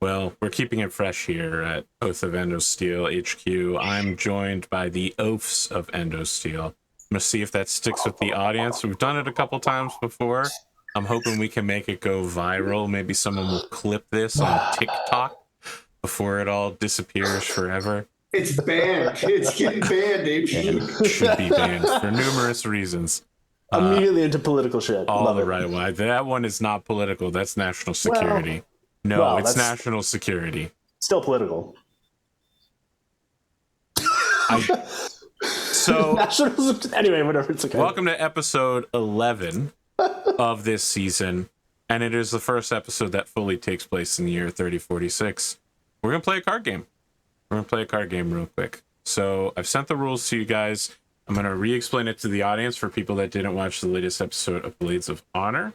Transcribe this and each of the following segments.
Well, we're keeping it fresh here at Oath of Endosteel HQ. I'm joined by the Oaths of Endosteel. I'm going to see if that sticks with the audience. We've done it a couple times before. I'm hoping we can make it go viral. Maybe someone will clip this on TikTok before it all disappears forever. It's banned. It's getting banned, AP. It should be banned for numerous reasons. Immediately into political shit. All Love the it. right way. That one is not political. That's national security. No, it's national security. Still political. Anyway, whatever. It's okay. Welcome to episode 11 of this season, and it is the first episode that fully takes place in the year 3046. We're going to play a card game. We're going to play a card game real quick. So I've sent the rules to you guys. I'm going to re-explain it to the audience for people that didn't watch the latest episode of Blades of Honor.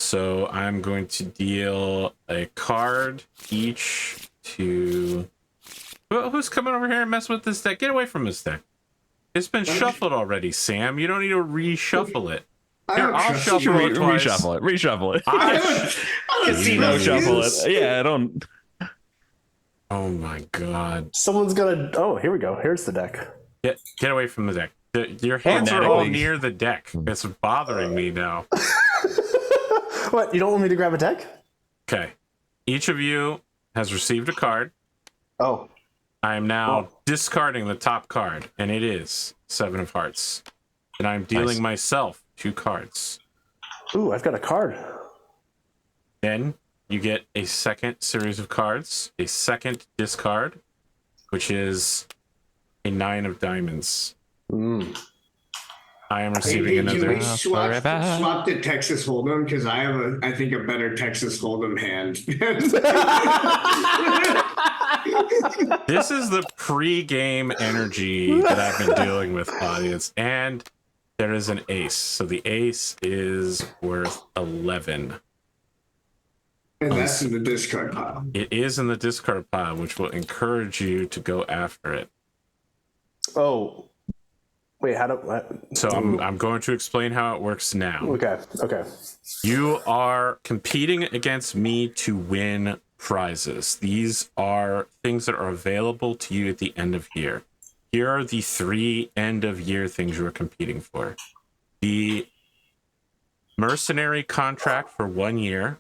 So I'm going to deal a card each to... Well, who's coming over here and messing with this deck? Get away from this deck. It's been shuffled already, Sam. You don't need to reshuffle it. Here, I'll shuffle it twice. Reshuffle it. Casino shuffle it. Yeah, I don't... Oh my god. Someone's gonna... Oh, here we go. Here's the deck. Get away from the deck. Your hands are all near the deck. It's bothering me now. What? You don't want me to grab a deck? Okay. Each of you has received a card. Oh. I am now discarding the top card, and it is Seven of Hearts. And I'm dealing myself 2 cards. Ooh, I've got a card. Then you get a second series of cards, a second discard, which is a 9 of diamonds. I am receiving another. Can we swap the Texas Hold'em? Because I have I think a better Texas Hold'em hand. This is the pre-game energy that I've been dealing with, audience. And there is an ace. So the ace is worth 11. And that's in the discard pile. It is in the discard pile, which will encourage you to go after it. Oh. Wait, how do... So I'm going to explain how it works now. Okay. You are competing against me to win prizes. These are things that are available to you at the end of year. Here are the 3 end of year things you are competing for. The mercenary contract for 1 year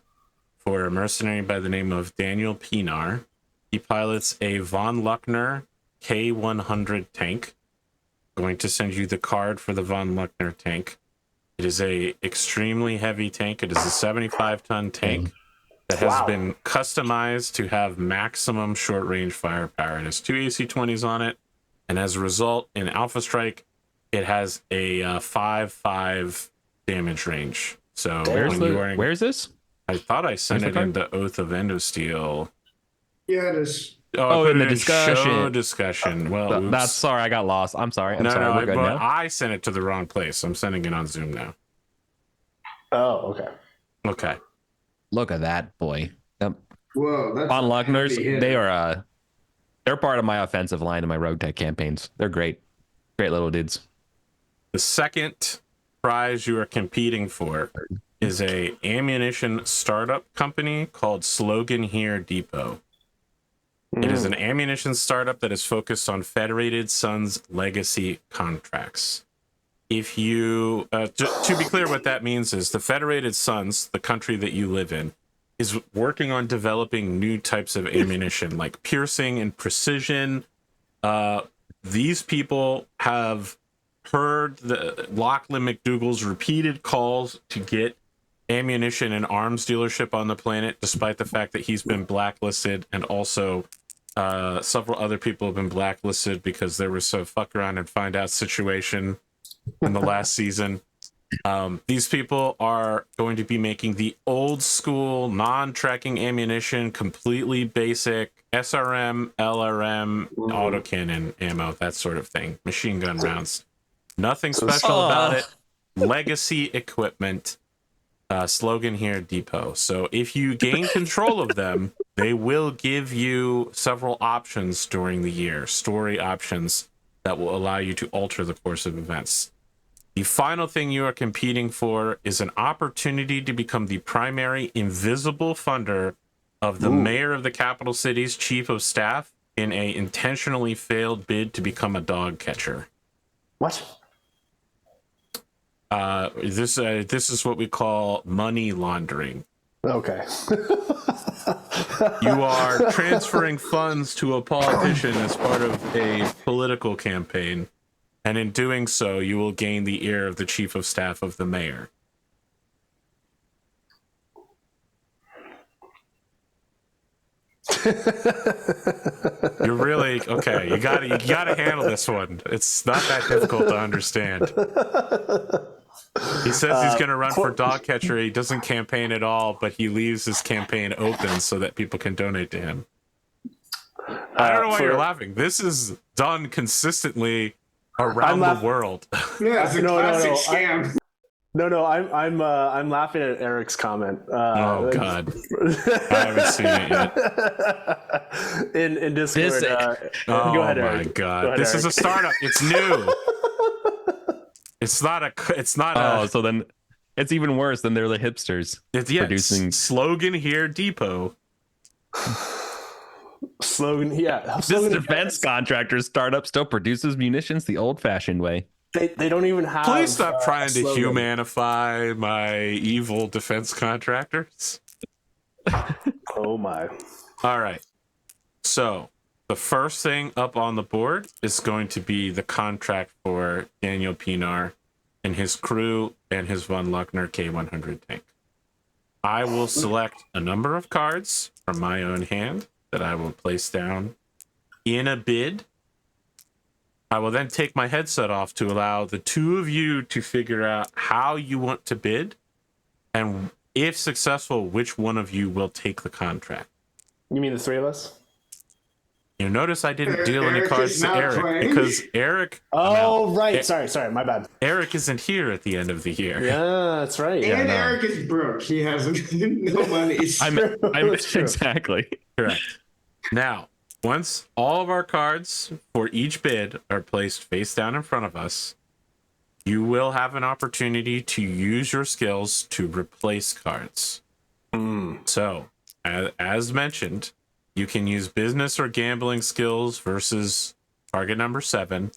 for a mercenary by the name of Daniel Pinar. He pilots a Von Luckner K100 tank. Going to send you the card for the Von Luckner tank. It is a extremely heavy tank. It is a 75-ton tank that has been customized to have maximum short-range firepower. It has 2 AC-20s on it, and as a result, in Alpha Strike, it has a 5/5 damage range. So where is this? I thought I sent it in the Oath of Endosteel. Yeah, it is. Oh, in the discussion. Discussion. Well, that's sorry, I got lost. I'm sorry. No, we're good now. I sent it to the wrong place. I'm sending it on Zoom now. Oh, okay. Okay. Look at that, boy. Yep. Whoa, that's Von Luckners, they're part of my offensive line in my Rogue Tech campaigns. They're great. Great little dudes. The second prize you are competing for is a ammunition startup company called Slogan Here Depot. It is an ammunition startup that is focused on Federated Sons legacy contracts. If you, to be clear, what that means is the Federated Sons, the country that you live in, is working on developing new types of ammunition, like piercing and precision. These people have heard the Lachlan McDougall's repeated calls to get ammunition and arms dealership on the planet, despite the fact that he's been blacklisted, and also several other people have been blacklisted because there was a fuck around and find out situation in the last season. These people are going to be making the old school non-tracking ammunition, completely basic SRM, LRM, autocannon ammo, that sort of thing, machine gun rounds. Nothing special about it. Legacy equipment. Slogan Here Depot. So if you gain control of them, they will give you several options during the year, story options that will allow you to alter the course of events. The final thing you are competing for is an opportunity to become the primary invisible funder of the mayor of the capital city's chief of staff in a intentionally failed bid to become a dog catcher. What? This is what we call money laundering. Okay. You are transferring funds to a politician as part of a political campaign, and in doing so, you will gain the ear of the chief of staff of the mayor. You're really okay. You gotta handle this one. It's not that difficult to understand. He says he's going to run for dog catcher. He doesn't campaign at all, but he leaves his campaign open so that people can donate to him. I don't know why you're laughing. This is done consistently around the world. Yeah, it's a classic scam. I'm laughing at Eric's comment. Oh God, I haven't seen it yet. In Discord. Oh go ahead, my Eric. God, Go ahead, this Eric. is a startup. It's new. It's not a. Oh, so then it's even worse than they're the hipsters. It's producing slogan here, Depot. Slogan, yeah. This Slogan, defense contractor startup still produces munitions the old-fashioned way. they don't even have. Please stop trying to slogan. humanify my evil defense contractors. Oh my. All right. So the first thing up on the board is going to be the contract for Daniel Pinar and his crew and his Von Luckner K100 tank. I will select a number of cards from my own hand that I will place down in a bid. I will then take my headset off to allow the two of you to figure out how you want to bid, and if successful, which one of you will take the contract. You mean the three of us? You notice I didn't deal any Eric cards is to not Eric playing. because Eric. Oh, right. Sorry, my bad. Eric isn't here at the end of the year. Yeah, that's right. And Eric is broke. He has no money. I'm That's true. exactly. Correct. Now, once all of our cards for each bid are placed face down in front of us, you will have an opportunity to use your skills to replace cards. So, as mentioned, you can use business or gambling skills versus target number 7.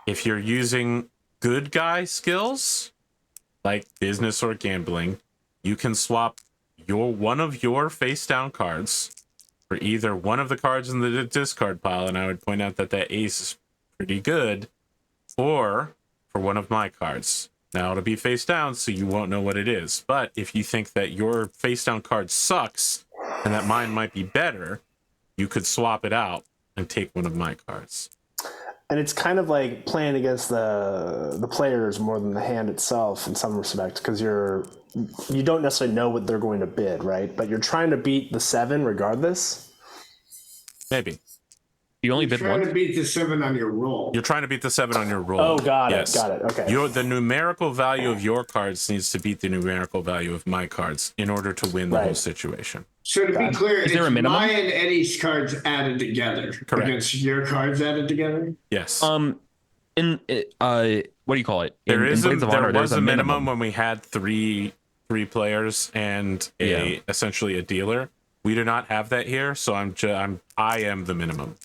If you're using good guy skills, like business or gambling, you can swap one of your face down cards for either one of the cards in the discard pile, and I would point out that ace is pretty good, or for one of my cards. Now it'll be face down, so you won't know what it is. But if you think that your face down card sucks and that mine might be better, you could swap it out and take one of my cards. And it's kind of like playing against the players more than the hand itself in some respects, because you don't necessarily know what they're going to bid, right? But you're trying to beat the 7 regardless. Maybe. You only You're bid trying once. to beat the 7 on your roll. You're trying to beat the 7 on your roll. Oh, got Yes. it. Got it. Okay. The numerical value of your cards needs to beat the numerical value of my cards in order to win the whole Right. situation. So to be clear, Is there a it's minimum? my and Eddie's cards added together Correct. against your cards added together. Yes. What do you call it? There in is Blades of there Honor, was there's a minimum when we had three players and essentially a dealer. We do not have that here, so I am the minimum.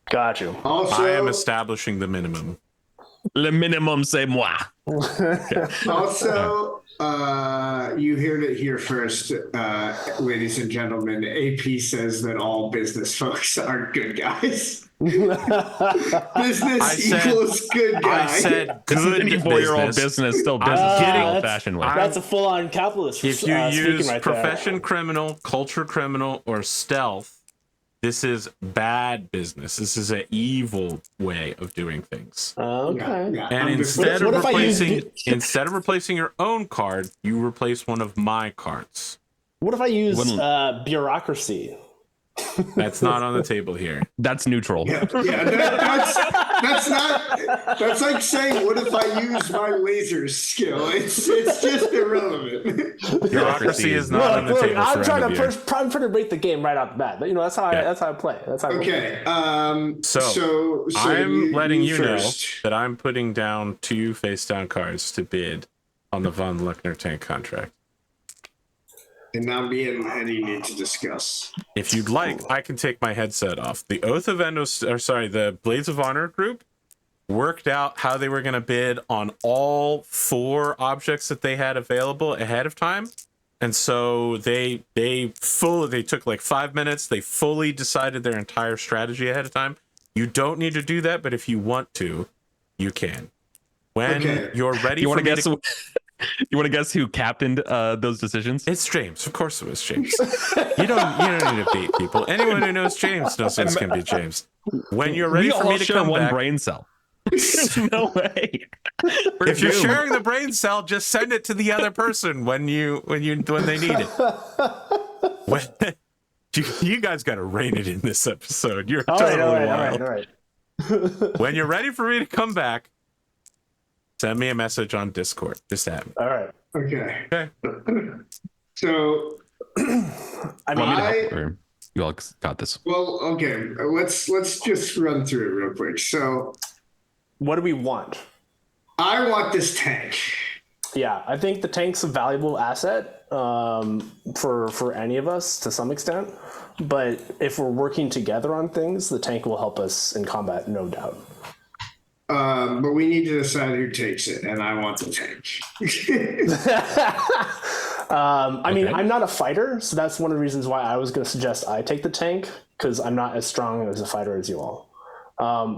Got you. Also, I am establishing the minimum. Le minimum, c'est moi. Also, you heard it here first, ladies and gentlemen. AP says that all business folks aren't good guys. Business equals good guy. I said good 54-year-old business. business, still I'm business the getting- old-fashioned way. That's a full-on capitalist. If you speaking use right profession criminal, culture criminal, or stealth, this is bad business. This is an evil way of doing things. there. Okay. Yeah, And I'm just- instead what of if I use instead of replacing your own card, you replace one of my cards. What if I use Wouldn't- bureaucracy? That's not on the table here. That's neutral. yeah, that's like saying, what if I use my laser skill? It's just irrelevant. Bureaucracy is not on the table. I'm for trying any of you. I'm trying to break the game right off the bat. You know, that's how I play. That's how I play. Okay. So I'm letting you know first. that I'm putting down 2 face down cards to bid on the Von Luckner tank contract. And now me and Eddie need to discuss. If you'd like, I can take my headset off. The the Blades of Honor group worked out how they were going to bid on all 4 objects that they had available ahead of time. And so they took like 5 minutes. They fully decided their entire strategy ahead of time. You don't need to do that, but if you want to, you can. When you're ready, you want to guess? You want to guess who captained those decisions? It's James. Of course it was James. You don't need to beat people. Anyone who knows James knows it's going to be James. When you're ready for me to come one back, brain cell. There's no way. If you're sharing the brain cell, just send it to the other person when they need it. You guys got to rein it in this episode. You're totally wild. All right. When you're ready for me to come back, send me a message on Discord. Just add me. All right. Okay. So, I mean, you all got this. Well, okay. Let's just run through it real quick. So, what do we want? I want this tank. Yeah, I think the tank's a valuable asset for any of us to some extent. But if we're working together on things, the tank will help us in combat, no doubt. But we need to decide who takes it, and I want the tank. I mean, I'm not a fighter, so that's one of the reasons why I was going to suggest I take the tank, because I'm not as strong as a fighter as you all.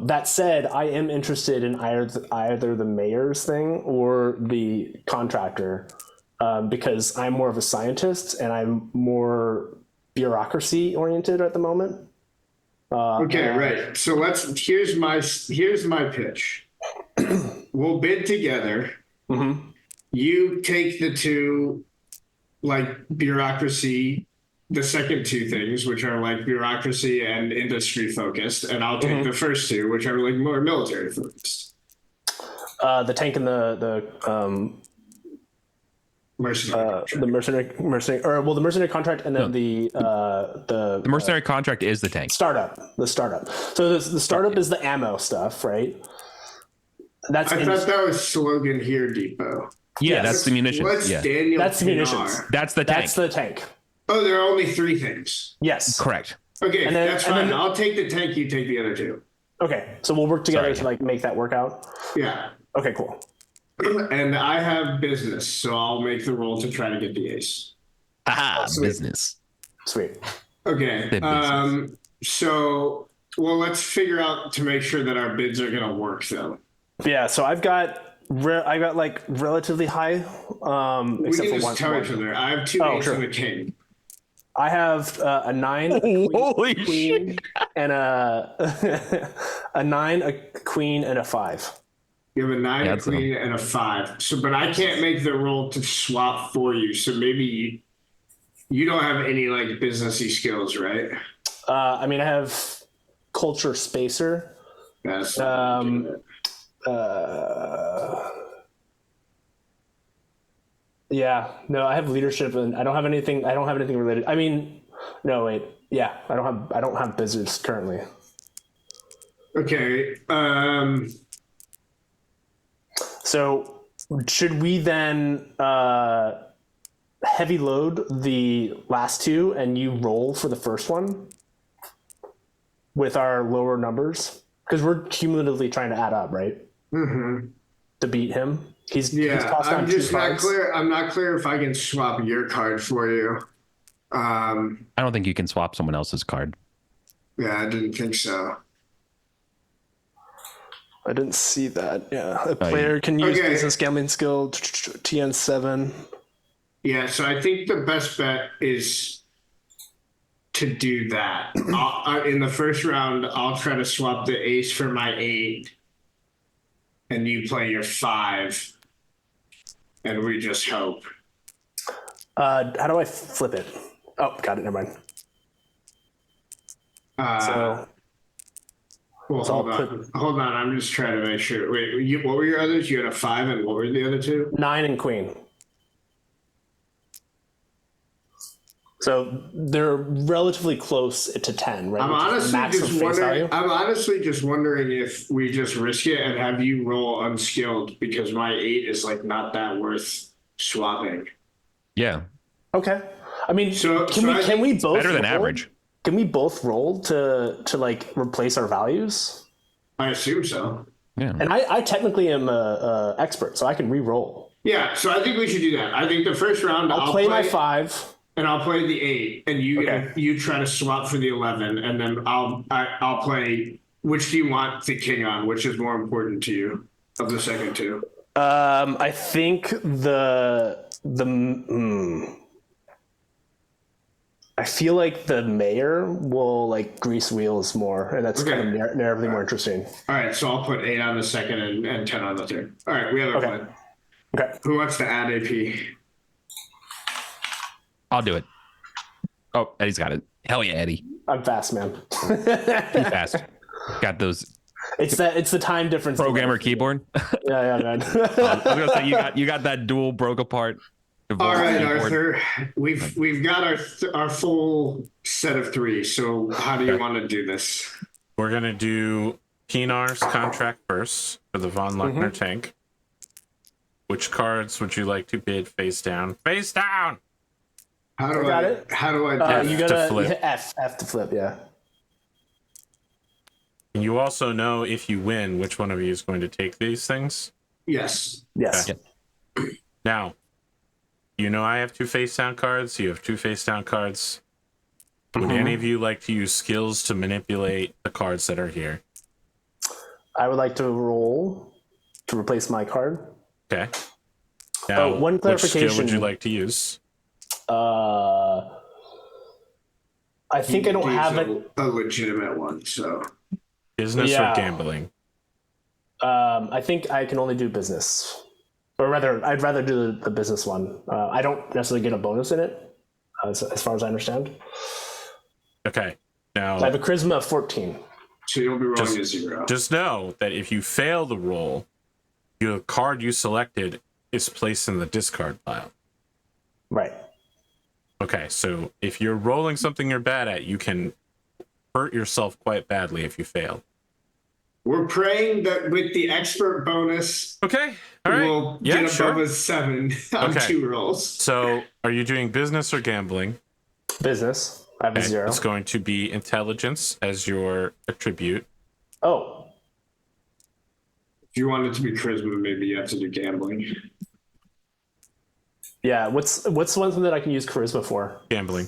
That said, I am interested in either the mayor's thing or the contractor, because I'm more of a scientist and I'm more bureaucracy oriented at the moment. Okay, right. So here's my pitch. We'll bid together. Mm-hmm. You take the 2 like bureaucracy, the second 2 things, which are like bureaucracy and industry focused, and I'll take the first 2, which are like more military focused. The tank and the mercenary contract, and then the mercenary contract is the tank. Startup. So the startup is the ammo stuff, right? I thought that was slogan here depot. Yeah, that's the munitions. That's the munitions. That's the tank. That's the tank. Oh, there are only 3 things. Yes. Correct. Okay, that's fine. I'll take the tank. You take the other 2. Okay, so we'll work together to like make that work out. Yeah. Okay, cool. And I have business, so I'll make the roll to try to get the ace. Aha, business. Sweet. Okay. So, well, let's figure out to make sure that our bids are going to work, though. Yeah. So I've got like relatively high. We except can for just tell each other. I have 2 aces and a king. I have a 9, a queen, and a 9, a queen, and a 5. You have a 9, a queen, and a 5. So, but I can't make the roll to swap for you. So maybe you don't have any like businessy skills, right? I mean, I have culture spacer. That's yeah, no, I have leadership, and I don't have anything related. I mean, no, wait, yeah, I don't have business currently. Okay. So should we then heavy load the last 2 and you roll for the first one with our lower numbers? Because we're cumulatively trying to add up, right? Mm-hmm. To beat him. He's tossed I'm down just 2 not cards. clear. I'm not clear if I can swap your card for you. I don't think you can swap someone else's card. Yeah, I didn't think so. I didn't see that. Yeah, a player can use business gambling skill TN7. Yeah, so I think the best bet is to do that. In the first round, I'll try to swap the ace for my 8, and you play your 5, and we just hope. How do I flip it? Oh, got it. Never mind. Well, hold on. I'm just trying to make sure. Wait, what were your others? You had a 5, and what were the other 2? 9 and queen. So they're relatively close to 10, right? I'm honestly just wondering if we just risk it and have you roll unskilled, because my 8 is like not that worth swapping. Yeah. Okay. I mean, So- can so we I can we think both Better than roll? average. Can we both roll to like replace our values? I assume so. Yeah. And I technically am a expert, so I can re-roll. Yeah, so I think we should do that. I think the first round I'll play my 5. and I'll play the 8, and you try to swap for the 11, and then I'll play. Which do you want the king on? Which is more important to you of the second two? I think I feel like the mayor will like grease wheels more, and that's kind of make everything more interesting. All right, so I'll put 8 on the second and 10 on the third. All right, we have a plan. Okay. Who wants to add AP? I'll do it. Oh, Eddie's got it. Hell yeah, Eddie. I'm fast, man. Too fast. Got those It's the time difference. programmer keyboard. Yeah, man. I was gonna say you got that dual broke apart. All right, keyboard. Arthur. We've got our full set of 3. So how do you want to do this? We're gonna do Pinar's contract first for the Von Luckner tank. Which cards would you like to bid face down? Face down. How do got it. How do I? You to gotta flip. hit F to flip. Yeah. And you also know if you win, which one of you is going to take these things. Yes. Yes. Okay. Now, you know I have 2 face down cards. You have 2 face down cards. Would any of you like to use skills to manipulate the cards that are here? I would like to roll to replace my card. Okay. Now, one which skill would clarification. you like to use? I think I don't have it. a legitimate one. So Business Yeah. or gambling? I think I can only do business, or rather, I'd rather do the business one. I don't necessarily get a bonus in it, as far as I understand. Okay. Now, I have a charisma of 14. so you'll be rolling a 0. just know that if you fail the roll, your card you selected is placed in the discard pile. Right. Okay, so if you're rolling something you're bad at, you can hurt yourself quite badly if you fail. We're praying that with the expert bonus, Okay, all right. we'll Yeah, get above sure. a 7 on Okay. 2 rolls. So, are you doing business or gambling? Business. I have a Okay, 0. it's going to be intelligence as your attribute. Oh, If you want it to be charisma, maybe you have to do gambling. yeah. What's the one thing that I can use charisma for? Gambling.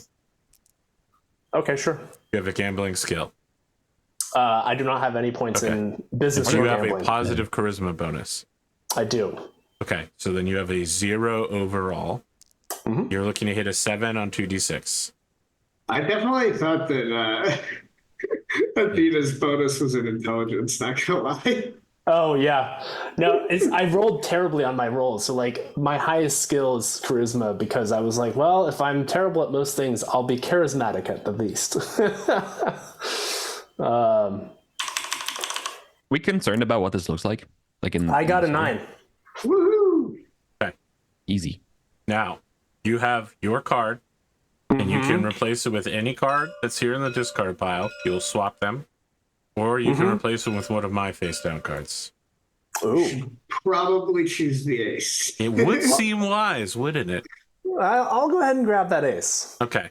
Okay, sure. You have a gambling skill. I do not have any points in business Do or you have gambling. a positive charisma bonus? I do. Okay, so then you have a 0 overall. You're looking to hit a 7 on 2d6. I definitely thought that Athena's bonus was in intelligence, not gonna lie. Oh yeah, no, I rolled terribly on my rolls. So like my highest skill is charisma because I was like, well, if I'm terrible at most things, I'll be charismatic at the least. We concerned about what this looks like? Like I got a 9. Woohoo! Easy. Now, you have your card, and you can replace it with any card that's here in the discard pile. You'll swap them, or you can replace them with one of my face down cards. Ooh, Probably choose the ace. It would seem wise, wouldn't it? I'll go ahead and grab that ace. Okay.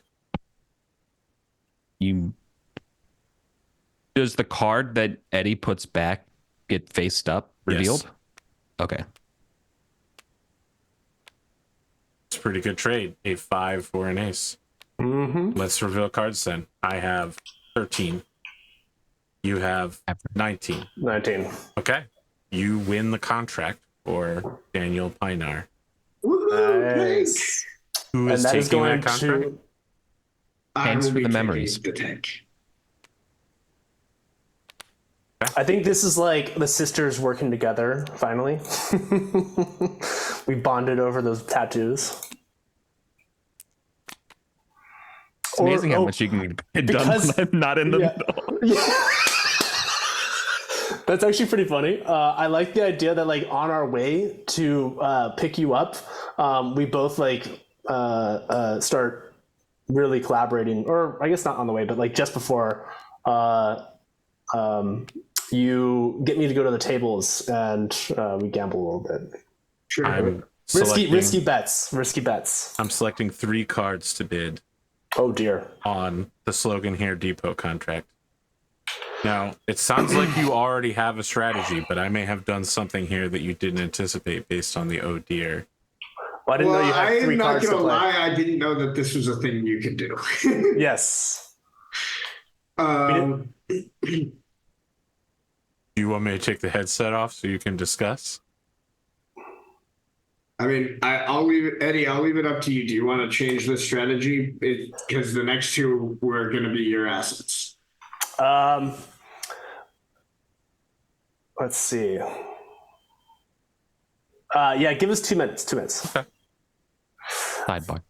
Does the card that Eddie puts back get faced up revealed? Yes. Okay. It's a pretty good trade. A 5 for an ace. Let's reveal cards then. I have 13. You have 19. 19. Okay. You win the contract for Daniel Pinar. Woohoo! Nice. Who And is that is taking going that contract? to. Thanks will for be the taking memories. The tank. I think this is like the sisters working together. Finally, we bonded over those tattoos. It's amazing how much you can get done because- when I'm not in the Yeah. middle. Yeah. That's actually pretty funny. I like the idea that like on our way to pick you up, we both like start really collaborating, or I guess not on the way, but like just before you get me to go to the tables and we gamble a little bit. Sure. I'm Risky bets. Risky bets. I'm selecting 3 cards to bid Oh dear. on the Slogan Here Depot contract. Now, it sounds like you already have a strategy, but I may have done something here that you didn't anticipate based on the oh dear. Well, I didn't know you had I 3 am not cards to gonna play. lie. I didn't know that this was a thing you could do. Yes. um, Do you want me to take the headset off so you can discuss? I mean, I'll leave it, Eddie. I'll leave it up to you. Do you want to change the strategy? Because the next 2 were going to be your assets. Let's see. Yeah, give us 2 minutes. 2 minutes. Okay. Sidebar.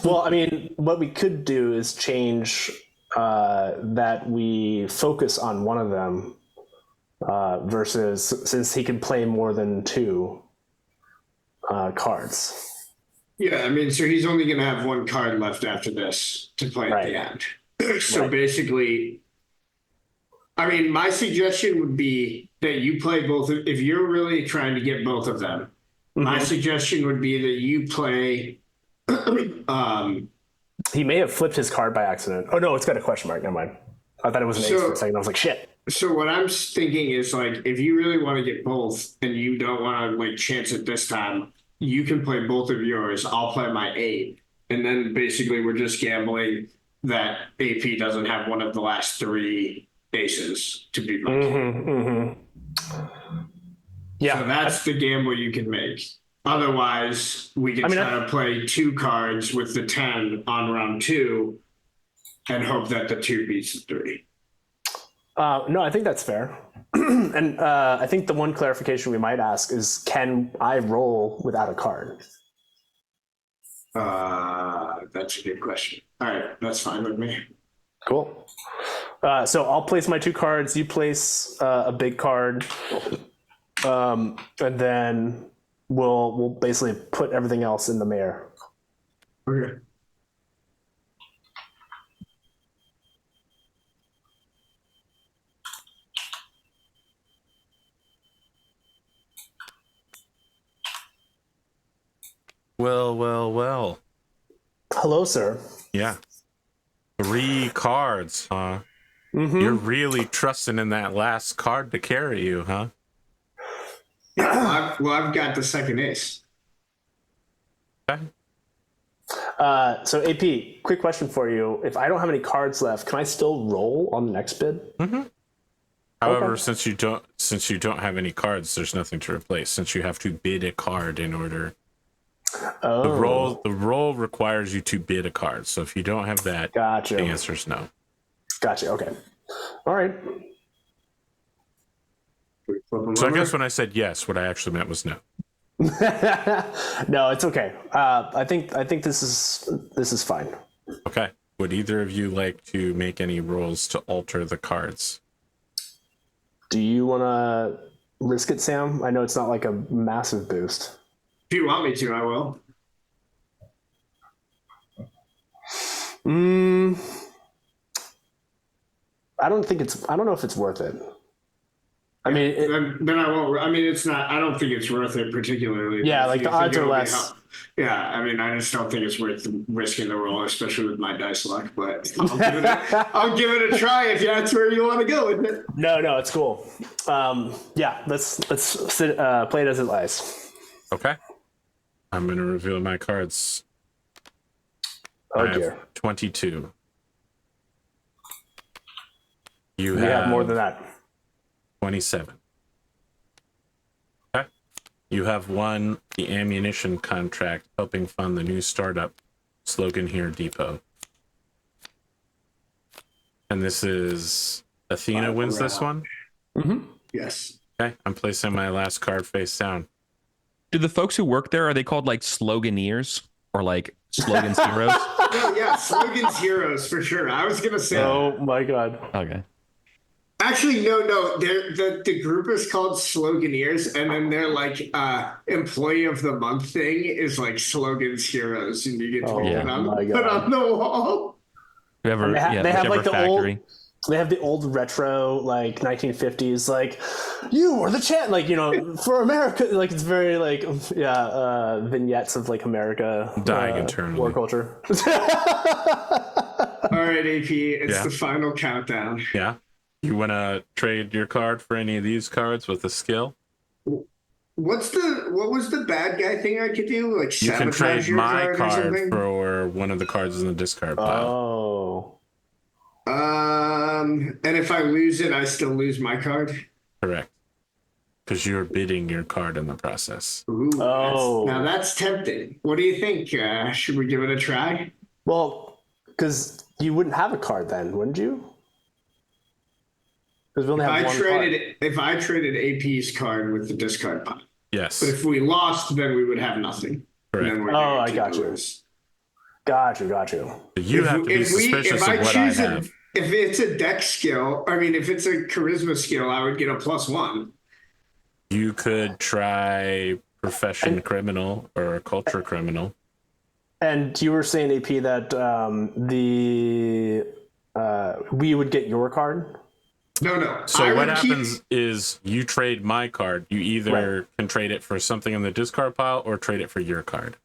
Well, I mean, what we could do is change that we focus on one of them versus since he can play more than 2 cards. Yeah, I mean, so he's only going to have 1 card left after this to play at the end. So basically, I mean, my suggestion would be that you play both. If you're really trying to get both of them, my suggestion would be that you play. He may have flipped his card by accident. Oh no, it's got a question mark. Never mind. I thought it was an ace for a second. I was like, shit. So what I'm thinking is like, if you really want to get both and you don't want to like chance it this time, you can play both of yours. I'll play my 8. And then basically we're just gambling that AP doesn't have one of the last 3 aces to beat my Yeah. So that's the gamble you can make. Otherwise, we can try to play 2 cards with the 10 on round 2 and hope that the 2 beats the 3. No, I think that's fair. And I think the one clarification we might ask is, can I roll without a card? That's a good question. All right, that's fine with me. Cool. So I'll place my 2 cards. You place a big card, and then we'll basically put everything else in the mare. Okay. Well. Hello, sir. Yeah. 3 cards, huh? You're really trusting in that last card to carry you, huh? Yeah, I've got the second ace. Okay. So AP, quick question for you. If I don't have any cards left, can I still roll on the next bid? However, since you don't have any cards, there's nothing to replace. Since you have to bid a card in order. Oh. The roll requires you to bid a card. So if you don't have that, Gotcha. the answer is no. Gotcha. Okay. All right. So I guess when I said yes, what I actually meant was no. No, it's okay. I think this is fine. Okay. Would either of you like to make any rolls to alter the cards? Do you want to risk it, Sam? I know it's not like a massive boost. If you want me to, I will. I don't know if it's worth it. I mean, then I won't. I mean, it's not. I don't think it's worth it particularly. Yeah, like the odds are less. Yeah, I mean, I just don't think it's worth risking the roll, especially with my dice luck. But I'll give it a try if that's where you want to go with it. No, it's cool. Yeah, let's play it as it lies. Okay. I'm going to reveal my cards. Oh I dear. have 22. You We have more than that. 27. Okay. You have won the ammunition contract helping fund the new startup Slogan Here Depot. And this is Athena wins this one? Yes. Okay. I'm placing my last card face down. Do the folks who work there, are they called like sloganeers or like slogans heroes? Oh, yeah, slogans heroes for sure. I was gonna say. Oh my god. Okay. Actually, no. The group is called Sloganeers, and then their like employee of the month thing is like Slogans Heroes, and you get to put on the wall. Whoever, they have whichever like the factory. They have the old retro, like 1950s, like you are the champ, like, you know, for America. Like it's very like vignettes of like America dying internally. war culture. All right, AP, it's Yeah. the final countdown. Yeah. You want to trade your card for any of these cards with a skill? What was the bad guy thing I could do? Like You can trade sabotage your my card or card something? for one of the cards in the discard pile. Oh. And if I lose it, I still lose my card. Correct. Because you're bidding your card in the process. Ooh, Oh. now that's tempting. What do you think? Should we give it a try? Well, because you wouldn't have a card then, wouldn't you? Because we only have one card. If I traded AP's card with the discard pile. Yes. But if we lost, then we would have nothing. Correct. And then we're Oh, I guaranteed got to you. lose. Got you. You have to be suspicious of what I have. If it's a deck skill, I mean, if it's a charisma skill, I would get a +1. You could try profession criminal or culture criminal. And you were saying, AP, that we would get your card? No. So what happens is you trade my card. You either can trade it for something in the discard pile or trade it for your card.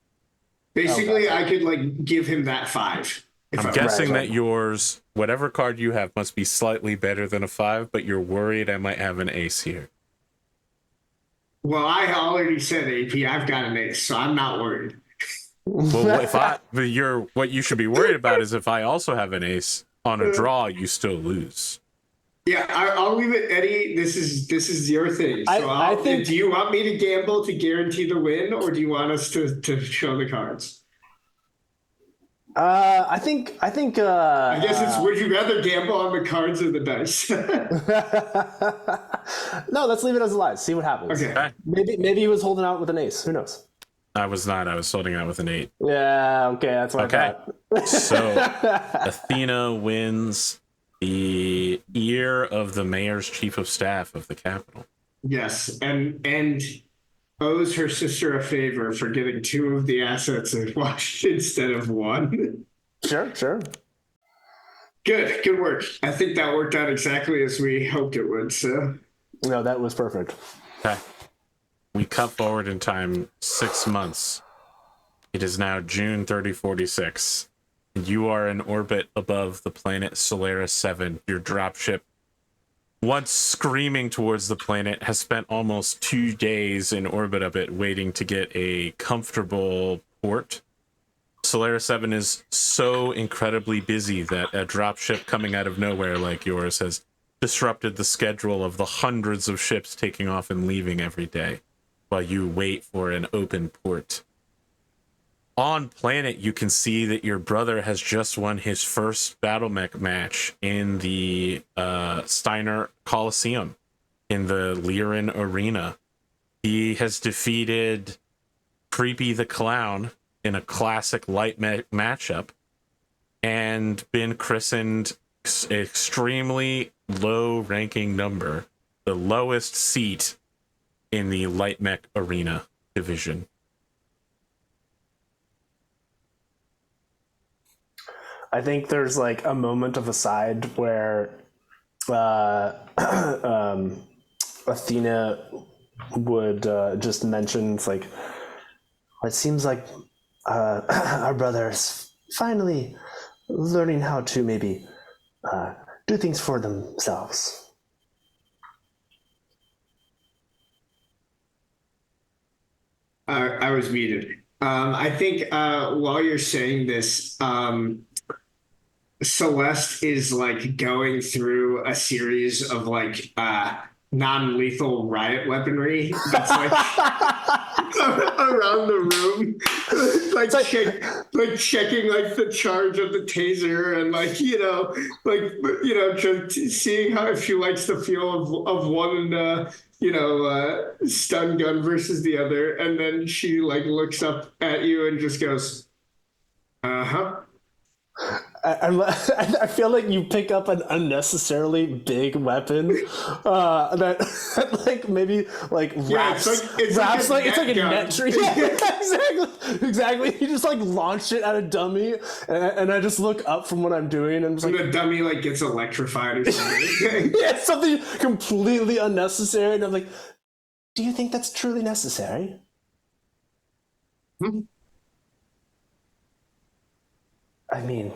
Basically, I could like give him that 5. I'm guessing that yours, whatever card you have, must be slightly better than a 5, but you're worried I might have an ace here. Well, I already said AP, I've got an ace, so I'm not worried. Well, what you should be worried about is if I also have an ace on a draw, you still lose. Yeah, I'll leave it, Eddie. This is your thing. So I think. Do you want me to gamble to guarantee the win, or do you want us to show the cards? I think. I guess it's would you rather gamble on the cards or the dice? No, let's leave it as a lie. See what happens. Okay. Maybe he was holding out with an ace. Who knows? I was not. I was holding out with an 8. Yeah. Okay. That's what I thought. So Athena wins the ear of the mayor's chief of staff of the capital. Yes, and owes her sister a favor for getting 2 of the assets in Washington instead of 1. Sure. Good work. I think that worked out exactly as we hoped it would. So No, that was perfect. Okay. We cut forward in time 6 months. It is now June 3046. You are in orbit above the planet Solaris 7. Your dropship, once screaming towards the planet, has spent almost 2 days in orbit of it, waiting to get a comfortable port. Solaris 7 is so incredibly busy that a dropship coming out of nowhere like yours has disrupted the schedule of the hundreds of ships taking off and leaving every day while you wait for an open port. On planet, you can see that your brother has just won his first Battlemech match in the Steiner Coliseum in the Lyran Arena. He has defeated Creepy the Clown in a classic light matchup and been christened extremely low-ranking number, the lowest seat in the light mech arena division. I think there's like a moment of aside where Athena would just mention, it's like, it seems like our brother's finally learning how to maybe do things for themselves. I was muted. I think while you're saying this, Celeste is like going through a series of like non-lethal riot weaponry that's like around the room, like checking like the charge of the taser and like just seeing how if she likes the feel of one stun gun versus the other, and then she like looks up at you and just goes, I feel like you pick up an unnecessarily big weapon that like maybe like wraps it's like a net tree. Yeah, exactly. You just like launch it at a dummy, and I just look up from what I'm doing, and I'm just And like, the dummy like gets electrified or something. yeah, something completely unnecessary, and I'm like, do you think that's truly necessary? I mean,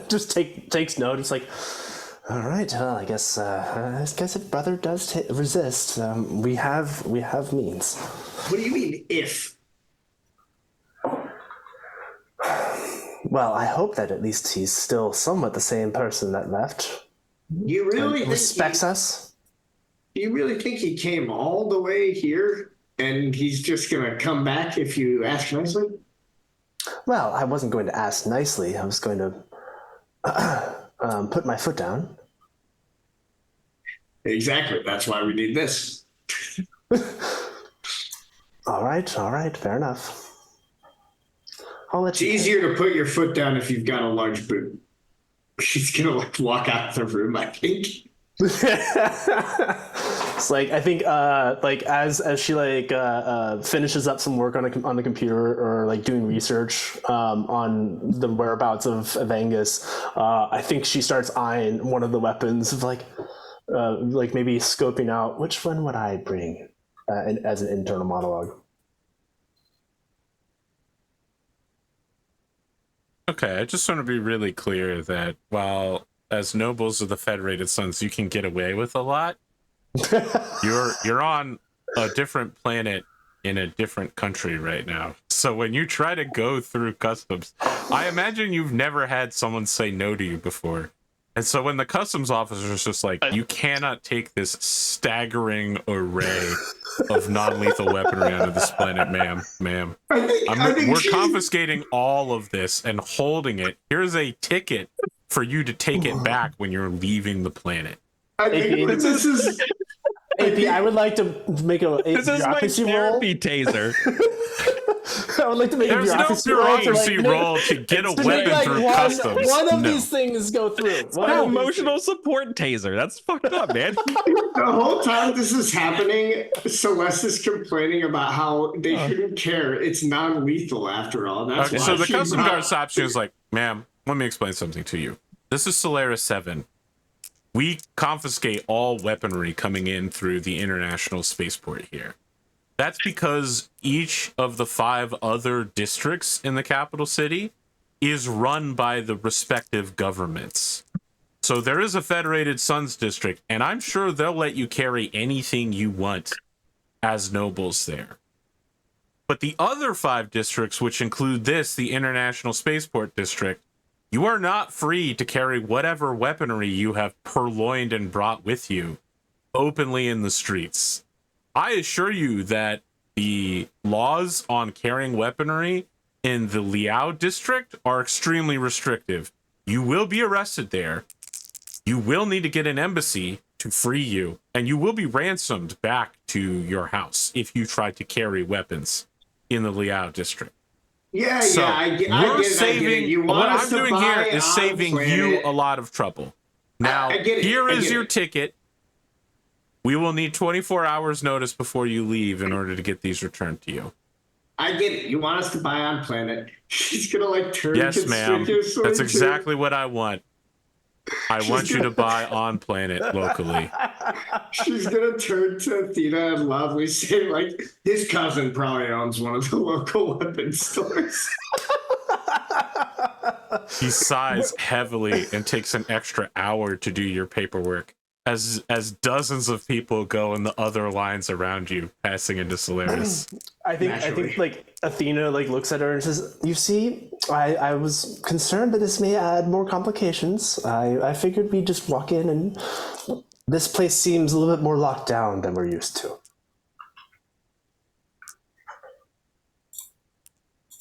just takes note. It's like, all right, I guess if brother does resist, we have means. What do you mean if? Well, I hope that at least he's still somewhat the same person that left. You really think respects us? Do you really think he came all the way here and he's just gonna come back if you ask nicely? Well, I wasn't going to ask nicely. I was going to put my foot down. Exactly. That's why we need this. All right, fair enough. I'll let It's you. easier to put your foot down if you've got a large boot. She's gonna like walk out of the room, I think. It's like I think like as she like finishes up some work on the computer or like doing research on the whereabouts of Angus, I think she starts eyeing one of the weapons of like maybe scoping out which one would I bring as an internal monologue. Okay, I just want to be really clear that while as nobles of the Federated Sons you can get away with a lot, you're on a different planet in a different country right now. So when you try to go through customs, I imagine you've never had someone say no to you before. And so when the customs officer is just like, you cannot take this staggering array of non-lethal weaponry onto this planet, ma'am. We're confiscating all of this and holding it. Here's a ticket for you to take it back when you're leaving the planet. I think this is AP, I would like to make a This is my bureaucracy roll. therapy taser. I would like to make There's a no bureaucracy roll to get a to weapon make, like, through customs. One of No. these things go through. An emotional support taser. That's fucked up, man. the whole time this is happening, Celeste is complaining about how they shouldn't care. It's non-lethal after all. That's Okay, why so the she's custom not- guard stops you and is like, ma'am, let me explain something to you. This is Solaris 7. We confiscate all weaponry coming in through the international spaceport here. That's because each of the 5 other districts in the capital city is run by the respective governments. So there is a Federated Sons district, and I'm sure they'll let you carry anything you want as nobles there. But the other 5 districts, which include this, the International Spaceport District, you are not free to carry whatever weaponry you have purloined and brought with you openly in the streets. I assure you that the laws on carrying weaponry in the Liao district are extremely restrictive. You will be arrested there. You will need to get an embassy to free you, and you will be ransomed back to your house if you try to carry weapons in the Liao district. Yeah, So I get we're it. saving. You want What us I'm to doing here buy is on saving planet. you a lot of trouble. Now, I get it. here I is get your it. ticket. We will need 24 hours notice before you leave in order to get these returned to you. I get it. You want us to buy on planet. She's gonna like turn Yes, ma'am. conspicuously That's to- exactly what I want. I want you to buy on planet locally. She's gonna turn to Athena and Lovely, say like his cousin probably owns one of the local weapon stores. He sighs heavily and takes an extra hour to do your paperwork as dozens of people go in the other lines around you, passing into Solaris. I think like Athena like looks at her and says, "You see, I was concerned that this may add more complications. I figured we'd just walk in, and this place seems a little bit more locked down than we're used to."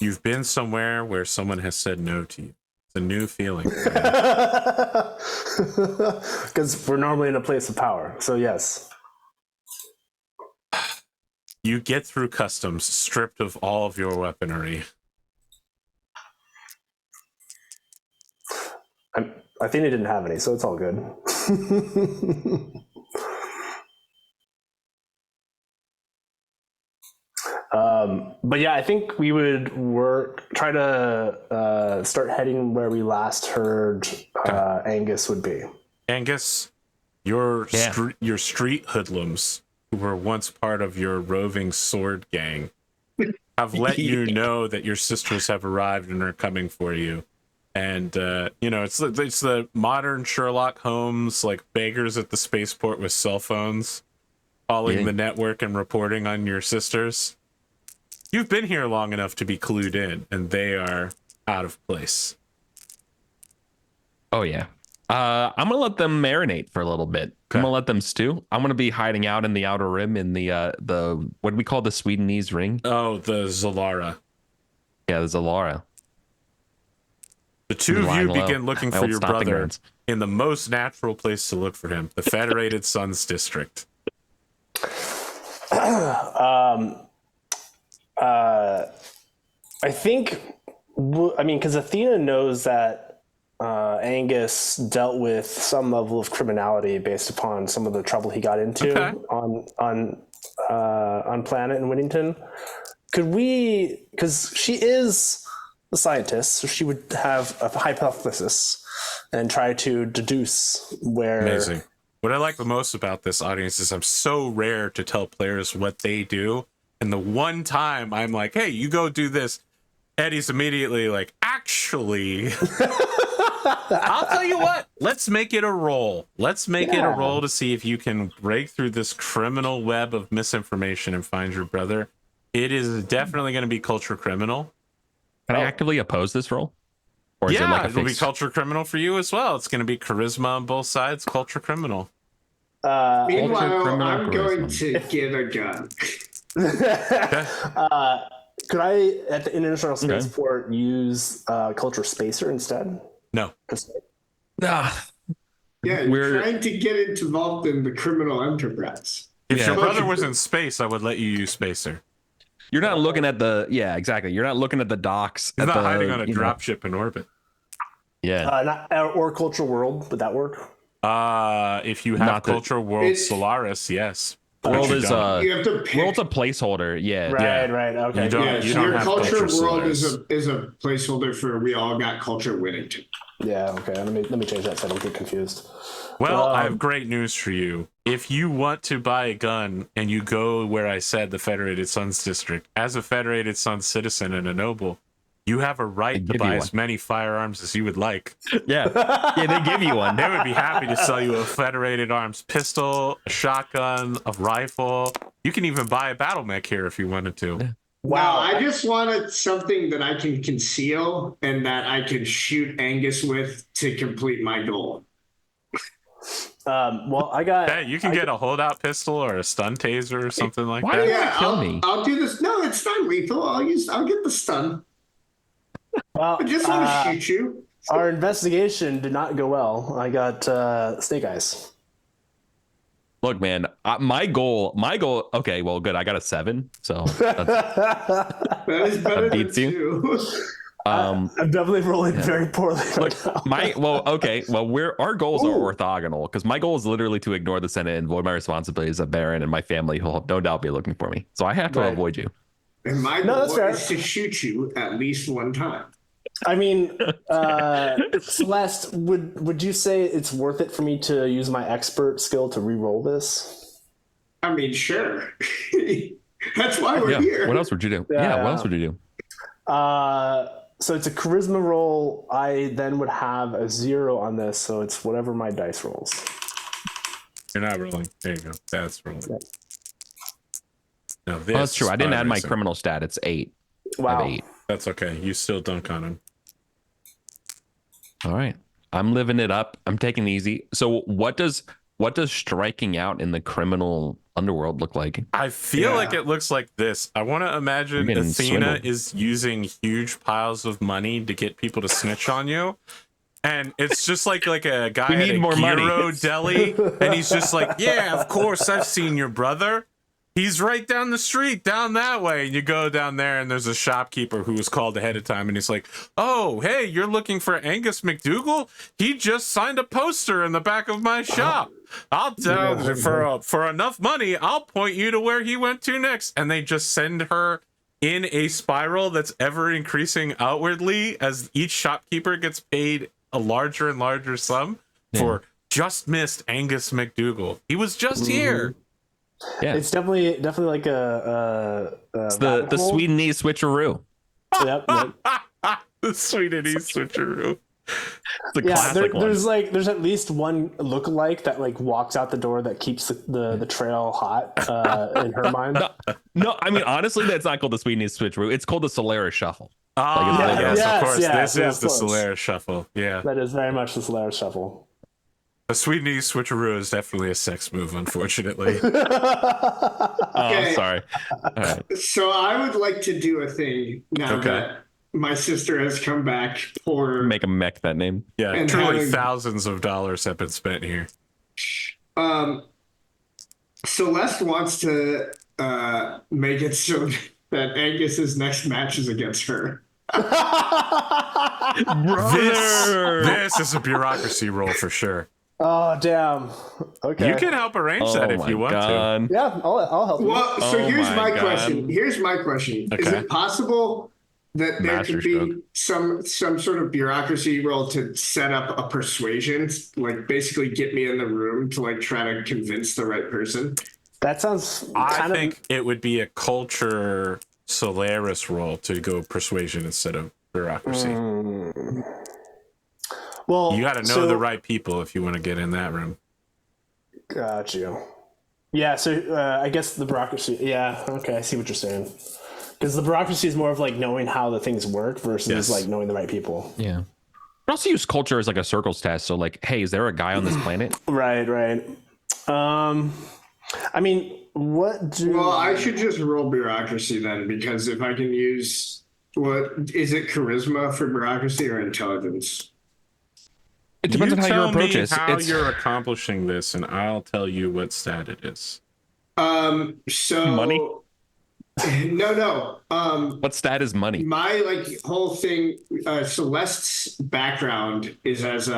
You've been somewhere where someone has said no to you. It's a new feeling. Because we're normally in a place of power. So yes. You get through customs stripped of all of your weaponry. Athena didn't have any, so it's all good. But yeah, I think we would try to start heading where we last heard Angus would be. Angus, your street hoodlums who were once part of your roving sword gang have let you know that your sisters have arrived and are coming for you. And it's the modern Sherlock Holmes, like beggars at the spaceport with cell phones, calling the network and reporting on your sisters. You've been here long enough to be clued in, and they are out of place. Oh yeah. I'm gonna let them marinate for a little bit. Okay. I'm gonna let them stew. I'm gonna be hiding out in the outer rim in the what do we call the Swedenese ring? Oh, the Zalara. Yeah, the Zalara. The two of you begin looking for your brother in the most natural place to look for him, the Federated Suns District. I think, because Athena knows that Angus dealt with some level of criminality based upon some of the trouble he got into on Planet in Whittington. Could we, because she is a scientist, so she would have a hypothesis and try to deduce where. Amazing. What I like the most about this audience is I'm so rare to tell players what they do. And the one time I'm like, hey, you go do this, Eddie's immediately like, actually, I'll tell you what, let's make it a roll. Let's make it a roll to see if you can break through this criminal web of misinformation and find your brother. It is definitely going to be culture criminal. Can I actively oppose this roll? Or is it'll be culture criminal for you as well. It's going to be charisma on both sides, culture criminal. Meanwhile, I'm going to get a gun. Could I, at the International Spaceport, use Culture Spacer instead? No. Yeah, we're trying to get involved in the criminal enterprise. If your brother was in space, I would let you use Spacer. You're not looking at exactly. You're not looking at the docks. He's not hiding on a dropship in orbit. Yeah. Or Culture World, would that work? If you have Culture World Solaris, yes. World is you have to pick. World's a placeholder. Yeah. Right. Okay. You don't your have Culture World Solaris. is a placeholder for we all got Culture Whittington. Yeah. Okay. Let me change that so I don't get confused. Well, I have great news for you. If you want to buy a gun and you go where I said the Federated Suns District, as a Federated Suns citizen and a noble, you have a right to buy as many firearms as you would like. Yeah, they give you one. They would be happy to sell you a Federated Arms pistol, a shotgun, a rifle. You can even buy a Battlemech here if you wanted to. Yeah. Wow, I just wanted something that I can conceal and that I can shoot Angus with to complete my goal. Well, I got. Yeah, you can get a holdout pistol or a stun taser or something like that. Why do you kill me? I'll do this. No, it's not lethal. I'll get the stun. Well, I just want to shoot you. Our investigation did not go well. I got snake eyes. Look, man, my goal. Okay, well, good. I got a 7, so that is better beats than you. 2. I'm definitely rolling very poorly. Look, our goals are orthogonal because my goal is literally to ignore the Senate and avoid my responsibilities as a Baron, and my family will no doubt be looking for me. So I have to avoid you. And my goal is to shoot you at least one time. I mean, Celeste, would you say it's worth it for me to use my expert skill to re-roll this? I mean, sure. That's why we're here. What else would you do? What else would you do? So it's a charisma roll. I then would have a 0 on this, so it's whatever my dice rolls. You're not rolling. There you go. That's rolling. Yep. Now this that's true. I didn't add my criminal stat. It's 8. Wow. 8. That's okay. You still dunk on him. All right. I'm living it up. I'm taking it easy. So what does striking out in the criminal underworld look like? I feel like it looks like this. I want to imagine Athena is using huge piles of money to get people to snitch on you. And it's just like a guy at a gyro deli. And he's just like, yeah, of course, I've seen your brother. he's right down the street, down that way. And you go down there, and there's a shopkeeper who was called ahead of time, and he's like, "Oh, hey, you're looking for Angus McDougall? He just signed a poster in the back of my shop. I'll tell you, for enough money, I'll point you to where he went to next." And they just send her in a spiral that's ever increasing outwardly as each shopkeeper gets paid a larger and larger sum for just missed Angus McDougall. He was just here. Yeah, it's definitely like it's the Swedenese switcheroo. Yep. The Swedenese switcheroo. It's a classic one. There's at least one lookalike that like walks out the door that keeps the trail hot in her mind. No, I mean honestly, that's not called the Swedenese switcheroo. It's called the Solaris Shuffle. Oh, yes, of course. This is the Solaris Shuffle. Yeah, that is very much the Solaris Shuffle. The Swedenese switcheroo is definitely a sex move, unfortunately. Oh, sorry. All right. So I would like to do a thing now that my sister has come back for make a mech that name. Yeah, and truly thousands of dollars have been spent here. Celeste wants to make it so that Angus's next match is against her. This is a bureaucracy role for sure. Oh damn! Okay, you can help arrange that if you want to. Yeah, I'll help. Well, so here's my question. Here's my question: is it possible that there could be some sort of bureaucracy role to set up a persuasion, like basically get me in the room to like try to convince the right person? That sounds. I think it would be a culture Solaris role to go persuasion instead of bureaucracy. Well, you got to know the right people if you want to get in that room. Got you. Yeah, so I guess the bureaucracy. Yeah, okay, I see what you're saying. Because the bureaucracy is more of like knowing how the things work versus like knowing the right people. Yeah. But also use culture as like a circles test. So like, hey, is there a guy on this planet? Right. I mean, Well, I should just roll bureaucracy then, because if I can use what is it, charisma for bureaucracy or intelligence? It depends on how you approach it. How you're accomplishing this, and I'll tell you what stat it is. So money? No. What stat is money? My like whole thing, Celeste's background is as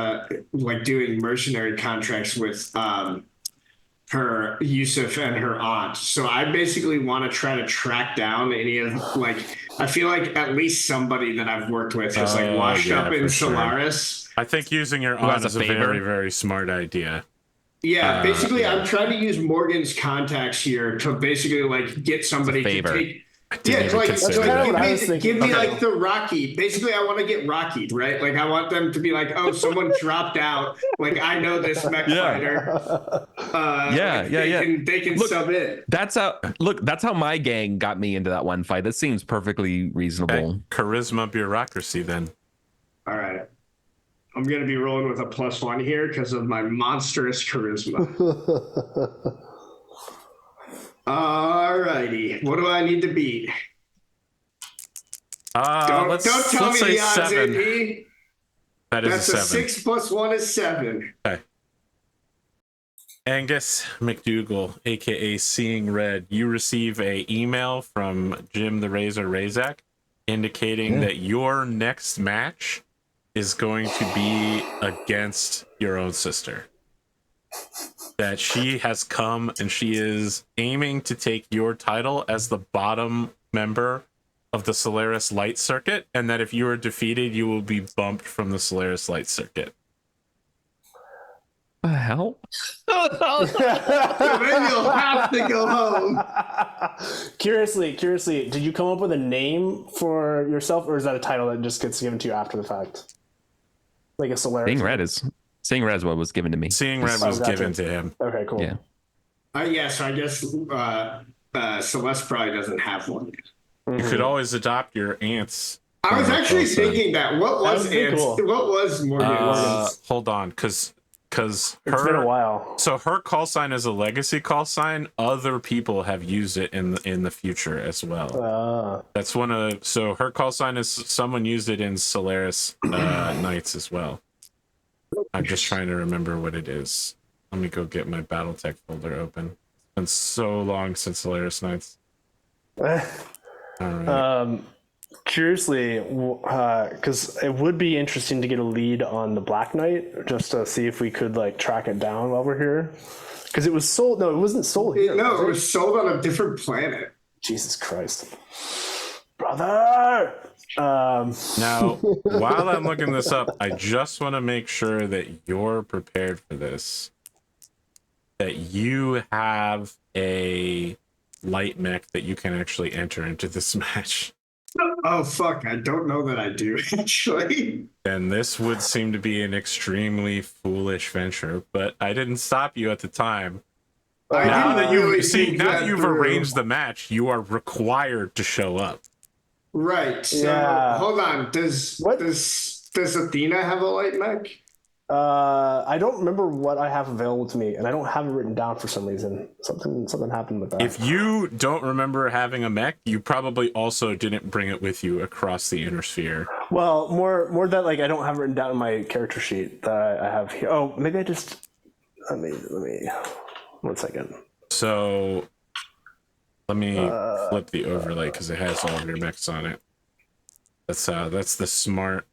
like doing mercenary contracts with her Yusuf and her aunt. So I basically want to try to track down any of like I feel like at least somebody that I've worked with has like washed up in Solaris. I think using your aunt is a very, very smart idea. Yeah, basically, I'm trying to use Morgan's contacts here to basically like get somebody to take. Yeah, give me like the Rocky. Basically, I want to get Rockied, right? Like I want them to be like, oh, someone dropped out. Like I know this mech fighter. They can sub in. That's how my gang got me into that one fight. That seems perfectly reasonable. Charisma bureaucracy, then. All right. I'm going to be rolling with a +1 here because of my monstrous charisma. All righty. What do I need to beat? Don't tell me the odds, 7. AP. That's a 7. 6 + 1 is 7. Okay. Angus McDougall, aka Seeing Red, you receive a email from Jim the Razor Razak indicating that your next match is going to be against your own sister. That she has come and she is aiming to take your title as the bottom member of the Solaris Light Circuit, and that if you are defeated, you will be bumped from the Solaris Light Circuit. The hell? Then you'll have to go home. Curiously, did you come up with a name for yourself, or is that a title that just gets given to you after the fact? Like a Solaris? Seeing Red is what was given to me. Seeing Red was given to him. Okay, cool. Yeah. So I guess Celeste probably doesn't have one. You could always adopt your aunt's. I was actually thinking that. What was aunt's? Cool. What was Morgan's? Hold on, because it's been a while. So her call sign is a legacy call sign. Other people have used it in the future as well. That's one of. So her call sign is someone used it in Solaris Knights as well. I'm just trying to remember what it is. Let me go get my Battletech folder open. It's been so long since Solaris Nights. All right. Curiously, because it would be interesting to get a lead on the Black Knight, just to see if we could like track it down while we're here. Because it was sold. No, it wasn't sold here. No, it was sold on a different planet. Jesus Christ, brother. Now, while I'm looking this up, I just want to make sure that you're prepared for this. That you have a light mech that you can actually enter into this match. Oh, fuck. I don't know that I do, actually. Then this would seem to be an extremely foolish venture, but I didn't stop you at the time. Now that you've arranged the match, you are required to show up. Right. So, hold on. Does Athena have a light mech? I don't remember what I have available to me, and I don't have it written down for some reason. Something happened with that. If you don't remember having a mech, you probably also didn't bring it with you across the inner sphere. Well, more that like I don't have it written down in my character sheet that I have here. Oh, maybe I just let me 1 second. So let me flip the overlay because it has all of your mechs on it. That's the smart,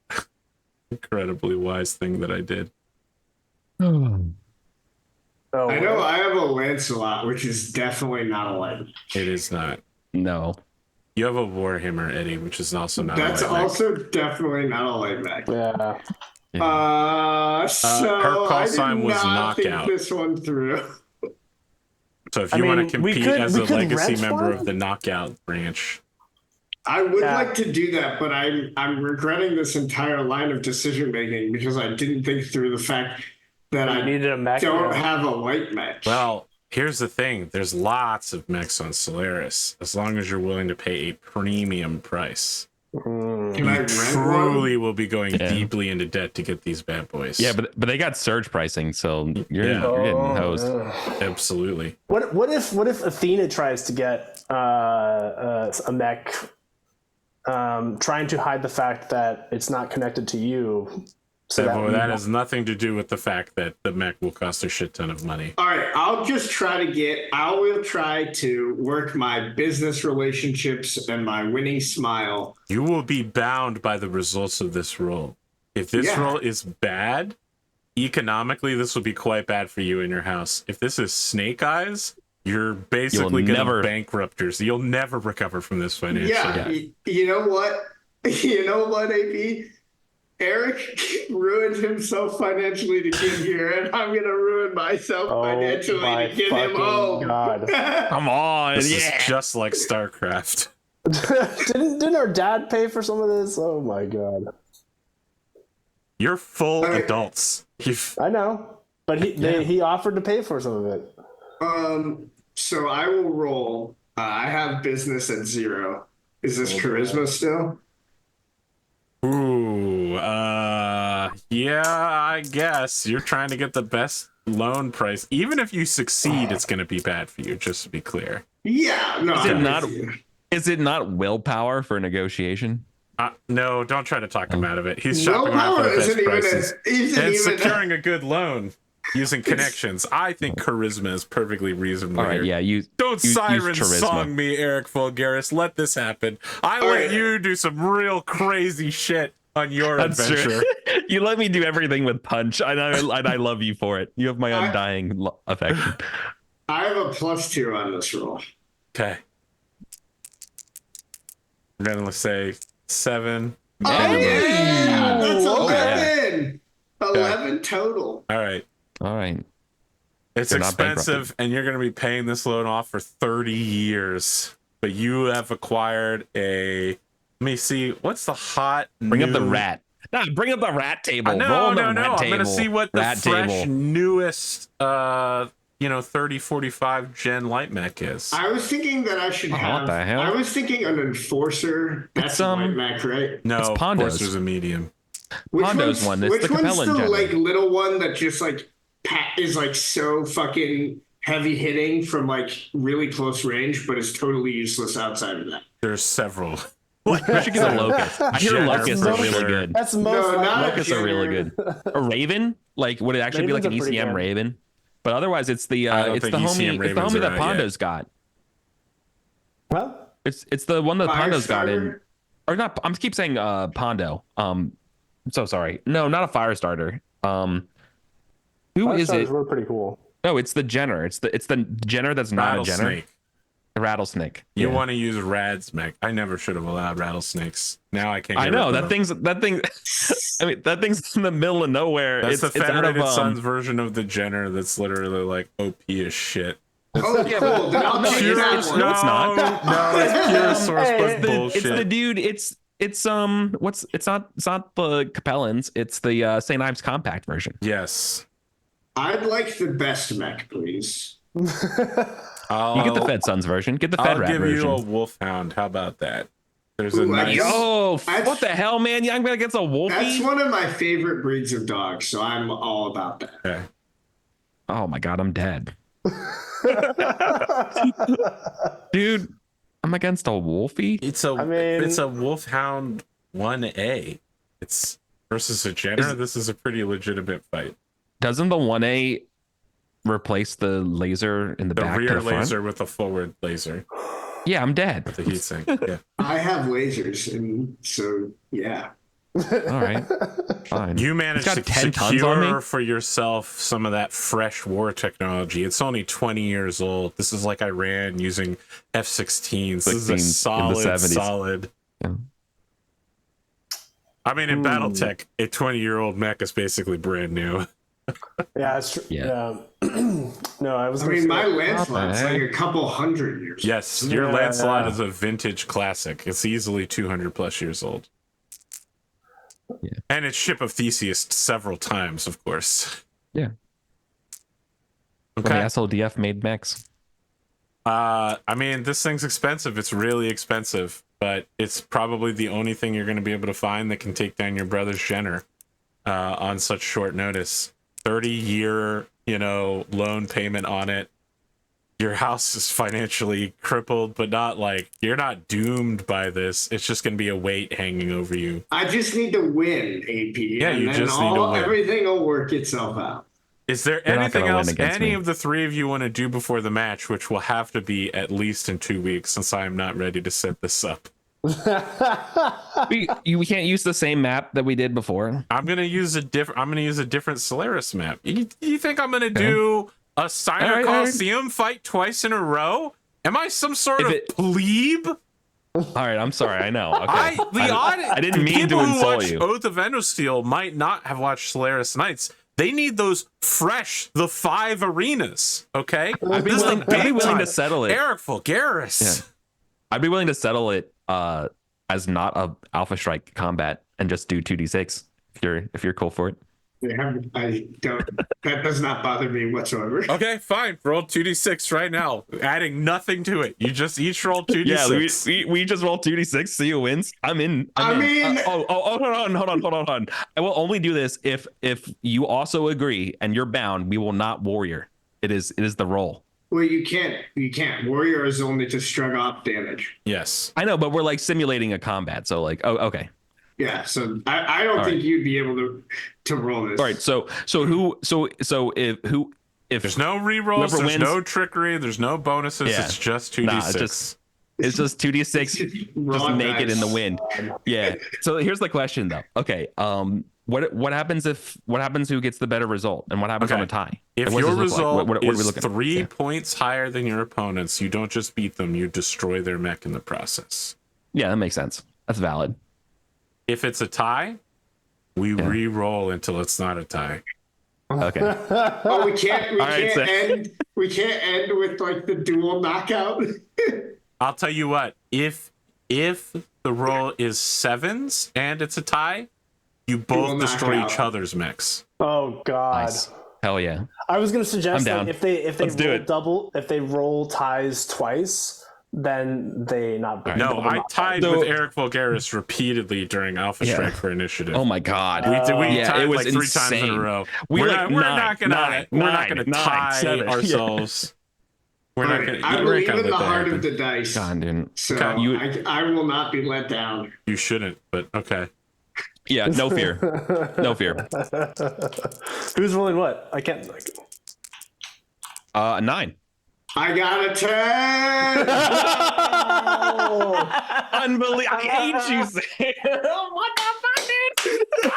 incredibly wise thing that I did. Oh, I know I have a Lancelot, which is definitely not a light. It is not. No. You have a Warhammer, Eddie, which is also not That's a light also definitely not a light mech. Yeah. So her call I sign did was not think knockout. this one through. So if you want to compete as a we could legacy rent member one? of the knockout branch, I would like to do that, but I'm regretting this entire line of decision making because I didn't think through the fact that I needed a mech. don't have a light mech. well, here's the thing. There's lots of mechs on Solaris, as long as you're willing to pay a premium price. Can I rent Truly one? will be going deeply into debt to get these bad boys. Yeah, but they got surge pricing, so you're getting hosed. Absolutely. What if Athena tries to get a mech, trying to hide the fact that it's not connected to you? So that has nothing to do with the fact that the mech will cost a shit ton of money. All right, I will try to work my business relationships and my winning smile. You will be bound by the results of this roll. If this roll is bad, economically, this will be quite bad for you in your house. If this is snake eyes, you're basically going to bankrupt yourself. You'll never recover from this financially. Yeah, you know what? You know what, AP? Eric ruined himself financially to get here, and I'm going to ruin myself financially to get him home. God. Come on. This is just like StarCraft. Didn't our dad pay for some of this? Oh my God. You're full adults. I know, but he offered to pay for some of it. So I will roll. I have business at 0. Is this charisma still? Ooh, yeah, I guess. You're trying to get the best loan price. Even if you succeed, it's going to be bad for you, just to be clear. Yeah, no. Is it not willpower for negotiation? No, don't try to talk him out of it. He's shopping around for the best prices. And securing a good loan using connections. I think charisma is perfectly reasonable. All right, here. yeah, Don't siren song me, EricVulgaris. Let this happen. Let you do some real crazy shit on your adventure. You let me do everything with punch, and I love you for it. You have my undying affection. I have a +2 on this roll. Okay. We're gonna say 7. Oh yeah, that's 11. Yeah. 11 total. All right. It's You're not expensive, and you're going to be paying this loan off for 30 years. But you have acquired a. Let me see. What's the hot? Bring up the rat. No, bring up the rat table. No. I'm going to see what the fresh, newest, 3045 Gen Light Mech is. I was thinking that I should have. What the hell? I was thinking an Enforcer. That's a light mech, right? No, it's Pondos. Enforcer's a medium. Pondo's one. It's the Capellan one's the general. little one that just is so fucking heavy hitting from really close range, but is totally useless outside of that. There's several. We should get a locust. I hear locusts are really good. That's most not locusts are really good. A raven? Would it actually be like an ECM raven? But otherwise, it's the don't it's the think EC and homie Ravens that are out Pondo's got. Well, It's the one that Pondo's got in, Firestarter? or not. I'm keep saying Pondo. I'm so sorry. No, not a fire starter. Who is it? Were pretty cool. No, it's the Jenner. It's the Jenner that's not a Jenner. Rattlesnake. The rattlesnake. You Yeah. want to use Radsmech. I never should have allowed rattlesnakes. Now I can't. I get know rid of that thing. I mean, that thing's in the middle of nowhere. That's the it's out Federated of, Sons version of the Jenner that's literally like OP as shit. Oh, cool. Then I'll take Pure- that one. no, it's not. No, it's pure source plus bullshit. It's the dude. It's it's not the Capellans. It's the St. Ives compact version. Yes. I'd like the best mech, please. You get the Fed Sons version. Get the Fed I'll Rat give version. you a Wolfhound. How about that? There's a Ooh, nice. Yo, That's- what the hell, man? Young man gets a wolfie. That's one of my favorite breeds of dogs, so I'm all about that. Okay. Oh my god, I'm dead. Dude, I'm against a wolfie. It's a I mean- it's a Wolfhound 1A. It's versus a Jenner. This is a pretty legitimate fight. Doesn't the 1A replace the laser in the The back to rear the front? laser with a forward laser. Yeah, I'm dead. The heatsink. Yeah. I have lasers, and so yeah. All right, fine. You managed It's to got 10 tons on secure me? for yourself some of that fresh war technology. It's only 20 years old. This is like Iran using F-16s. This is a 16s in the 70s. solid. Yeah. I mean, in Battletech, a 20-year-old mech is basically brand new. Yeah, it's true. Yeah. No, I was. I gonna mean, say- my Lancelot's Okay. like a couple hundred years. Yes, your Yeah, Lancelot yeah. is a vintage classic. It's easily 200 plus years old. Yeah. And it's Ship of Theseus several times, of course. Yeah. When the Okay. SLDF made mechs. I mean, this thing's expensive. It's really expensive, but it's probably the only thing you're going to be able to find that can take down your brother's Jenner on such short notice. 30-year, loan payment on it. Your house is financially crippled, but not like you're not doomed by this. It's just going to be a weight hanging over you. I just need to win, AP. Yeah, and you then just need to win. everything will work itself out. Is there You're not anything gonna win else against any me. of the three of you want to do before the match, which will have to be at least in 2 weeks since I am not ready to set this up? We can't use the same map that we did before. I'm gonna use a different Solaris map. You think I'm gonna do a Steiner All right. Coliseum fight twice in a row? Am I some sort If of it- plebe? All right, I'm sorry. I know. Okay. I didn't mean people to who insult watch you. Oath of Endosteel might not have watched Solaris Knights. They need those fresh, the 5 arenas. Okay, I'd be This is willing, the I'd be big willing to time. settle it. EricVulgaris. Yeah. I'd be willing to settle it as not a Alpha Strike combat and just do 2d6 if you're cool for it. I don't. That does not bother me whatsoever. Okay, fine. Roll 2d6 right now, adding nothing to it. You just each roll 2d6. Yeah, we just roll 2d6, see who wins. I'm in. I mean- hold on. I will only do this if you also agree and you're bound. We will not warrior. It is the roll. Well, you can't. Warrior is only to strug off damage. Yes. I know, but we're like simulating a combat, so like, oh, okay. Yeah, so I don't All think right. you'd be able to roll this. All right, so if There's no rerolls. Whoever There's wins- no trickery. There's no bonuses. Yeah. It's just 2d6. Nah, it's just 2d6 just Raw naked in the dice. wind. Yeah. So here's the question though. Okay. What happens who gets the better result, and what happens Okay. on a tie? If And what does your this look like? result What are we is looking at? 3 Yeah. points higher than your opponents, you don't just beat them, you destroy their mech in the process. Yeah, that makes sense. That's valid. If it's a tie, we re-roll until it's not a tie. Okay. Oh, we can't. All right, so- end. We can't end with like the dual knockout. I'll tell you what, if the roll is 7s and it's a tie, you both will destroy knock each out. other's mechs. Oh God. Nice. Hell yeah. I was gonna suggest I'm that down. if they Let's do roll it. if they roll ties twice, then they not. No, double I knock. tied So- with EricVulgaris repeatedly during Alpha Yeah. Strike for initiative. Oh my god. We Yeah, tied it was like 3 times in a insane. row. We we're like not, we're not gonna nine, we're not gonna nine, tie 7. ourselves. We're not gonna. I we're not believe gonna in the let that heart happen. of the dice. God, dude. So Okay, you- I will not be let down. You shouldn't, but okay. Yeah, no fear. No fear. Who's rolling what? I can't. A 9. I got a 10. Unbelievable. I hate you, Sam. What the fuck, dude?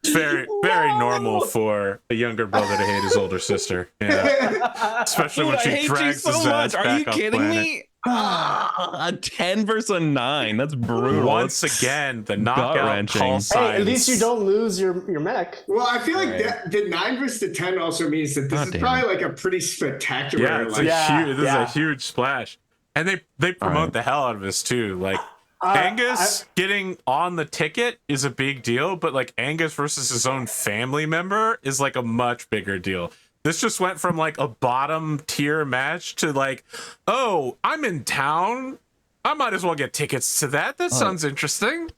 It's very, very normal for a younger brother to hate his older sister. Yeah. Especially Dude, when I she hate you drags so his ass much. Are back you off kidding planet. me? A 10 versus a 9. That's brutal. Once That's again, the knockout gut-wrenching. call Hey, signs. at least you don't lose your mech. Well, I feel like Right. the 9 versus the 10 also means that this God is damn probably it. like a pretty spectacular. Yeah, it's like, this is a huge splash. And they promote right. the hell out of this too. Like Angus getting on the ticket is a big deal, but like Angus versus his own family member is like a much bigger deal. This just went from like a bottom tier match to like, oh, I'm in town. I might as well get tickets to that. That sounds interesting.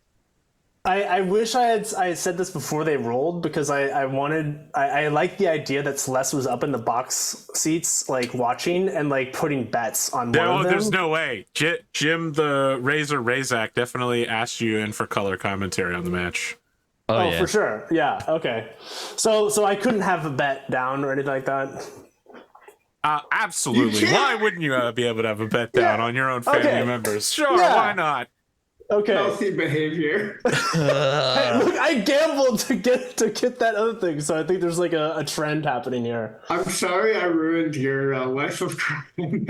I wish I had said this before they rolled, because I liked the idea that Celeste was up in the box seats, like watching and like putting bets on one of them. There's no way. Jim the Razor Razak definitely asked you in for color commentary on the match. Oh, yeah. for sure. Yeah. Okay. So I couldn't have a bet down or anything like that. Absolutely. You can't- Why wouldn't you be able to have a bet down on your own family Okay. members? Sure, Yeah. why not? Okay. healthy behavior. Hey, look, I gambled to get that other thing, so I think there's like a trend happening here. I'm sorry I ruined your life of crime.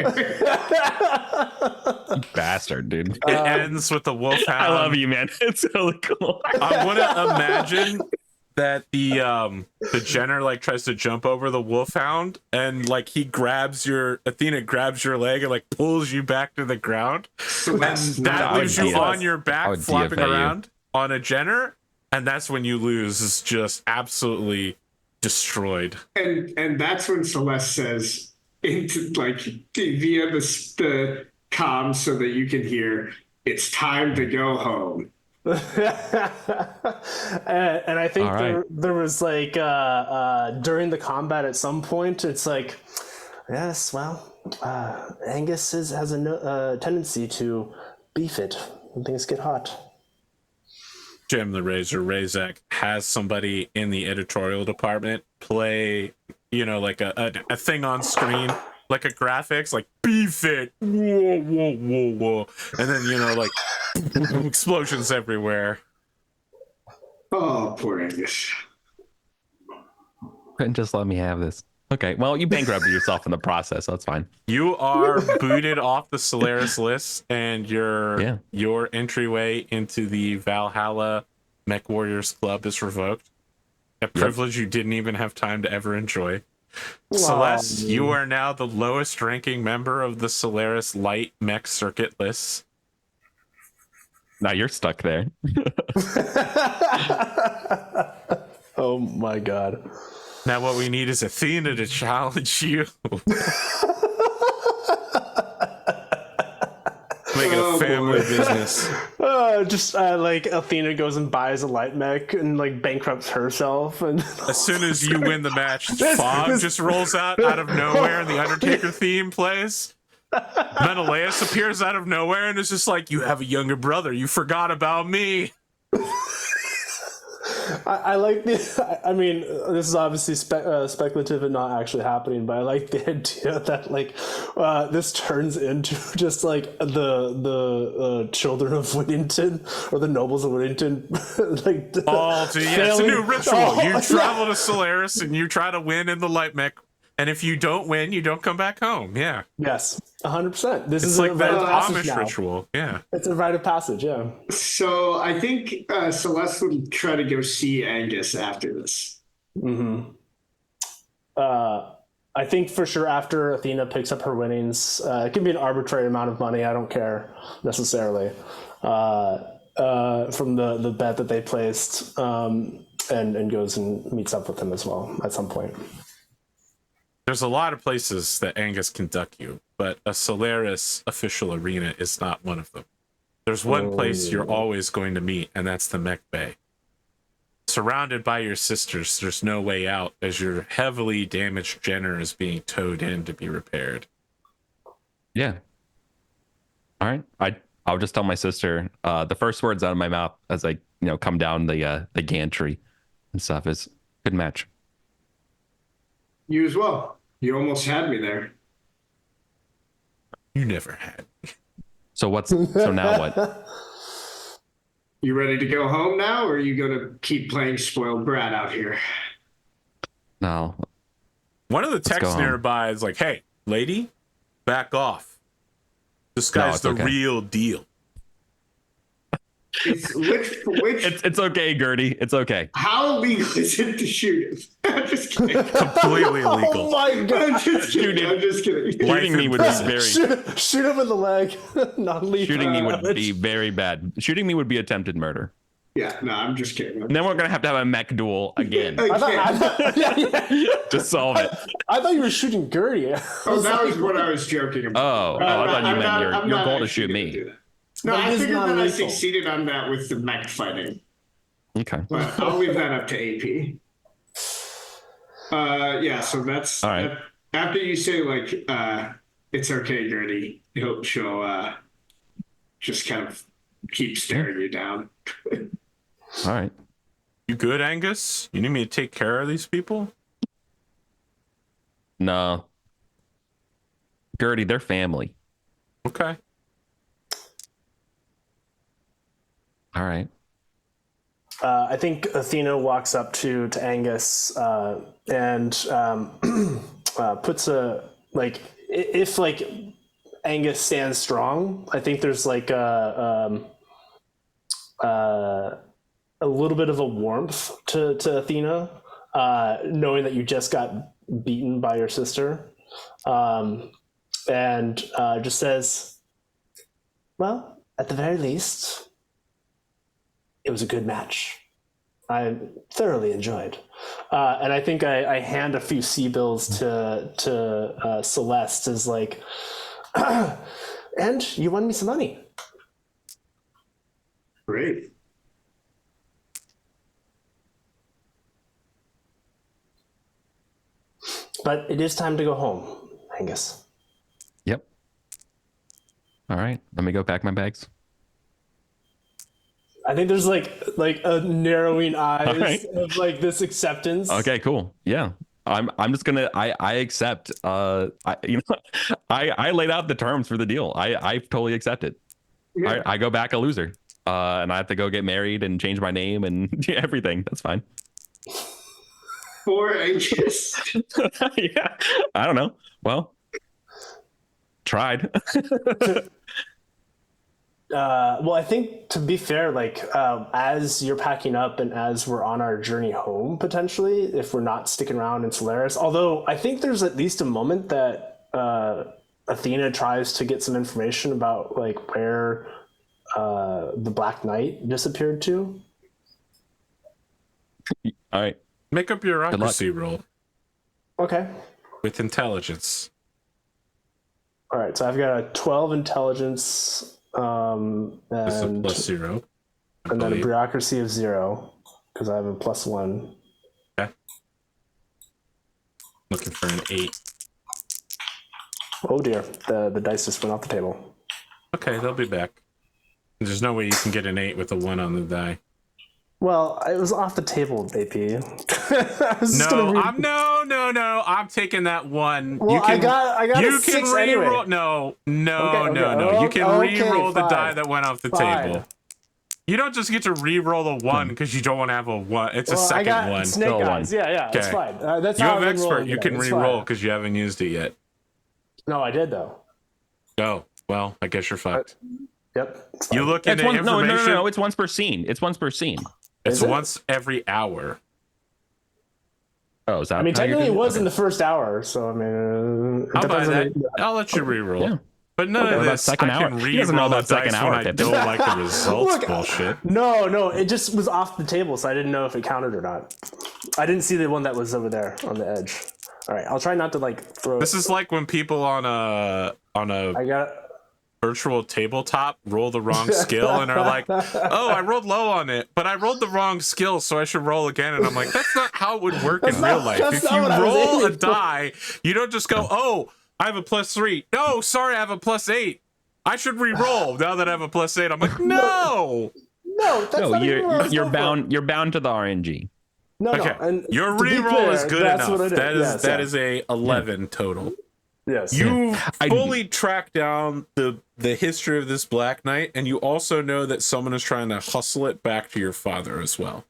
Bastard, dude. It ends with the wolfhound. I love you, man. It's really cool. I want to imagine that the Jenner like tries to jump over the wolfhound and like Athena grabs your leg and like pulls you back to the ground. And that I leaves would you DFA. on your I back would flopping DFA you. around on a Jenner, and that's when you lose. Is just absolutely destroyed. and that's when Celeste says into like via the comms so that you can hear, "It's time to go home." And I think All right. there was like during the combat at some point, it's like, yes, well, Angus has a tendency to beef it when things get hot. Jim the Razor Razak has somebody in the editorial department play, like a thing on screen, like a graphics, like beef it, whoa, whoa, whoa, whoa, and then like explosions everywhere. Oh, poor Angus. Couldn't just let me have this. Okay, well, you bankrupted yourself in the process, so that's fine. You are booted off the Solaris list, and your entryway into the Valhalla Mechwarriors Club is revoked. A privilege you didn't even have time to ever enjoy. Celeste, you are now the lowest ranking member of the Solaris Light Mech Circuit lists. Now you're stuck there. Oh my god. Now what we need is Athena to challenge you. Make it a family business. Just like Athena goes and buys a light mech and like bankrupts herself, and As soon as you win the match, fog just rolls out of nowhere and the Undertaker theme plays. Menelaus appears out of nowhere and is just like, you have a younger brother. You forgot about me. I like the. I mean, this is obviously speculative and not actually happening, but I like the idea that like this turns into just like the children of Whittington or the nobles of Whittington. Like, It's a failing- new ritual. Oh, You yeah. travel to Solaris and you try to win in the light mech, and if you don't win, you don't come back home. Yeah, Yes, 100%. This it's is like a that rite of passage Amish now. ritual. Yeah. It's a rite of passage. Yeah. So I think Celeste would try to go see Angus after this. I think for sure after Athena picks up her winnings, it can be an arbitrary amount of money. I don't care necessarily from the bet that they placed, and goes and meets up with him as well at some point. There's a lot of places that Angus can duck you, but a Solaris official arena is not one of them. There's one place you're always going to meet, and that's the Mech Bay. Surrounded by your sisters, there's no way out as your heavily damaged Jenner is being towed in to be repaired. Yeah. All right. I'll just tell my sister the first words out of my mouth as I come down the gantry and stuff is good match. You as well. You almost had me there. You never had. So now what? You ready to go home now, or are you gonna keep playing spoiled brat out here? No. One of the go texts home. nearby is like, "Hey, lady, back off. This guy's it's the okay. real deal." Which It's okay, Gertie. It's okay. how illegal is it to shoot him? I'm just kidding. Completely Oh illegal. my god! I'm just kidding. I'm just kidding. Shooting me would be very. Shoot him in the leg. Non-lethal. Shooting me would be very bad. Shooting me would be attempted murder. Yeah, no, I'm just kidding. And then we're gonna have to have a mech duel again I thought, yeah. to solve it. I thought you were shooting Gertie. Oh, that was what I was joking about. Oh, I thought you meant your goal to shoot me. No, But I it is figured that I non-lethal. succeeded on that with the mech fighting. Okay. But I'll leave that up to AP. Yeah, so that's All right. after you say like it's okay, Gertie, she'll just kind of keep staring you down. All right. You good, Angus? You need me to take care of these people? No. Gertie, they're family. Okay. Uh, All right. I think Athena walks up to Angus and puts a like if like Angus stands strong. I think there's like a little bit of a warmth to Athena, knowing that you just got beaten by your sister, and just says, "Well, at the very least, it was a good match. I thoroughly enjoyed." And I think I hand a few sea bills to Celeste as like, and you won me some money. Great. But it is time to go home, Angus. Yep. All right. Let me go pack my bags. I think there's like a narrowing eyes right. of like this acceptance. Okay, cool. Yeah. I'm just gonna I accept I laid out the terms for the deal. I totally accept it. Yeah. I go back a loser. And I have to go get married and change my name and everything. That's fine. Poor Angus. Yeah. I don't know. Well, tried. Well, I think to be fair, like as you're packing up and as we're on our journey home, potentially, if we're not sticking around in Solaris, although I think there's at least a moment that Athena tries to get some information about like where the Black Knight disappeared to. All right. Make up your bureaucracy roll Okay. with intelligence. All right. So I've got a 12 intelligence. That's a And +0. I then a believe. bureaucracy of 0 because I have a +1. Okay. Looking for an 8. Oh dear, the dice just went off the table. Okay, they'll be back. There's no way you can get an 8 with a 1 on the die. Well, it was off the table, AP. I was just No, gonna read- no. I'm taking that 1. Well, I got you a can 6 re-roll. anyway. No. Okay. You can Okay, re-roll the fine. die that went off the Fine. table. You don't just get to re-roll a 1 because you don't want to have a 1. It's a Well, I second got 1. snake Still eyes. Yeah, it's Okay. fine. That's You how have I've been expert. rolling You today. can It's re-roll fine. because you haven't used it yet. No, I did though. Oh, well, I guess you're fucked. Yep. it's fine. You look It's into one, no, information. no. It's once per scene. It's once per scene. It's Is it? once every hour. Oh, is that? I mean, how you're technically, it doing was Okay. in the first hour, so I mean, it I'll buy depends on that. the- I'll let you re-roll. Yeah. But none Okay, of what about this, second I hour? can He doesn't know re-roll about the second dice hour when I tips. don't like the results Look, bullshit. No, it just was off the table, so I didn't know if it counted or not. I didn't see the one that was over there on the edge. All right, I'll try not to like throw. This is like when people on a I got. virtual tabletop roll the wrong skill and are like, oh, I rolled low on it, but I rolled the wrong skill, so I should roll again. And I'm like, that's not how it would work in real life. that's If not you what I was roll a aiming for. die, you don't just go, oh, I have a +3. No, sorry, I have a +8. I should re-roll now that I have a +8. I'm like, no. No, that's No, not even what I was you're going for. bound. You're bound to the RNG. No, Okay, and your to be reroll clear, is good that's enough. what I did. That Yes, is a 11 total. yes. You I- fully track down the history of this Black Knight, and you also know that someone is trying to hustle it back to your father as well.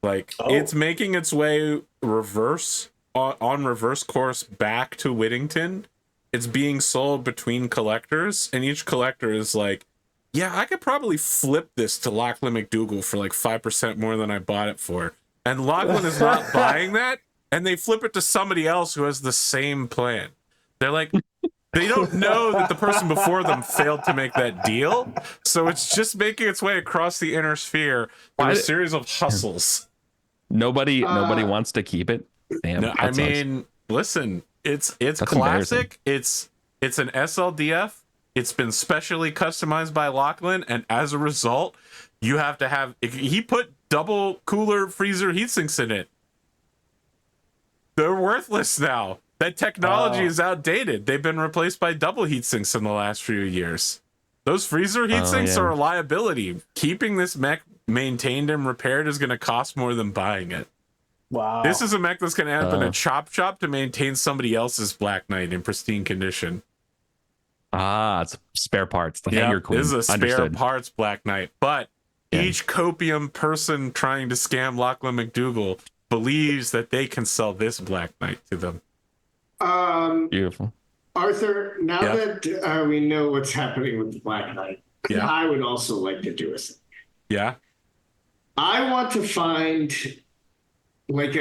Like it's making its way reverse on reverse course back to Whittington. It's being sold between collectors, and each collector is like, yeah, I could probably flip this to Lachlan McDougall for like 5% more than I bought it for. And Lachlan is not buying that, and they flip it to somebody else who has the same plan. They're like, they don't know that the person before them failed to make that deal. So it's just making its way across the inner sphere through a series of hustles. Nobody wants to keep it. Damn. No, I mean, listen, it's classic. It's an SLDF. It's been specially customized by Lachlan, and as a result, you have to have. He put double cooler freezer heatsinks in it. They're worthless now. That technology is outdated. They've been replaced by double heatsinks in the last few years. Those freezer heatsinks are a liability. Keeping this mech maintained and repaired is going to cost more than buying it. Wow. This is a mech that's going to end up in a chop shop to maintain somebody else's Black Knight in pristine condition. It's spare parts. The hanger queen. This is a spare Understood. parts Black Knight. But each copium person trying to scam Lachlan McDougall believes that they can sell this Black Knight to them. Beautiful. Arthur, now that we know what's happening with the Black Knight, I would also like to do a thing. Yeah. I want to find like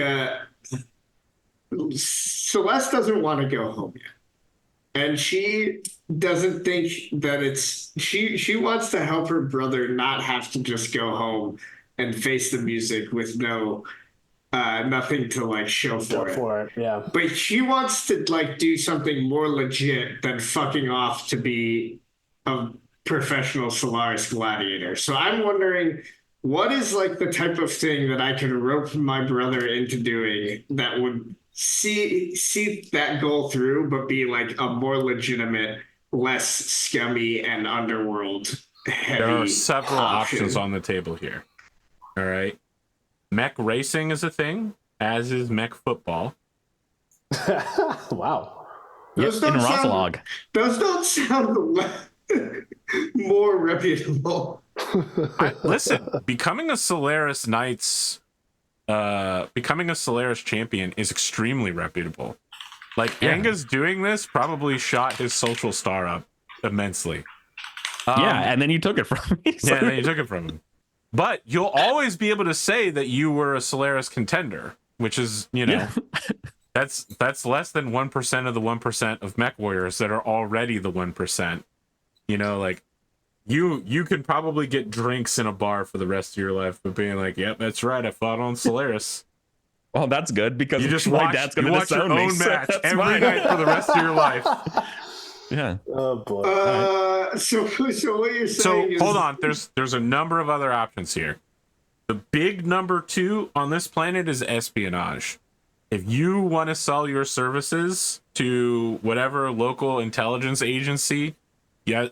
Celeste doesn't want to go home yet. And she doesn't think that she wants to help her brother not have to just go home and face the music with nothing to like show for it. Yeah. But she wants to like do something more legit than fucking off to be a professional Solaris gladiator. So I'm wondering, what is like the type of thing that I can rope my brother into doing that would see that goal through, but be like a more legitimate, less scummy and underworld heavy. There are several options on the table here. All right. Mech racing is a thing, as is mech football. Wow. Those in don't Rothlog. Those don't sound more reputable. Listen, becoming a Solaris champion is extremely reputable. Like Anga's doing this probably shot his social star up immensely. And then you took it from me. Yeah, and then you took it from him. But you'll always be able to say that you were a Solaris contender, which is, that's less than 1% of the 1% of Mechwarriors that are already the 1%. Like you can probably get drinks in a bar for the rest of your life, but being like, yep, that's right, I fought on Solaris. Well, that's good because You just my watch, dad's going to your disown me. own So match that's every fine. night for the rest of your life. Yeah. Oh boy. So what you're saying is, hold on, there's a number of other options here. The big number 2 on this planet is espionage. If you want to sell your services to whatever local intelligence agency,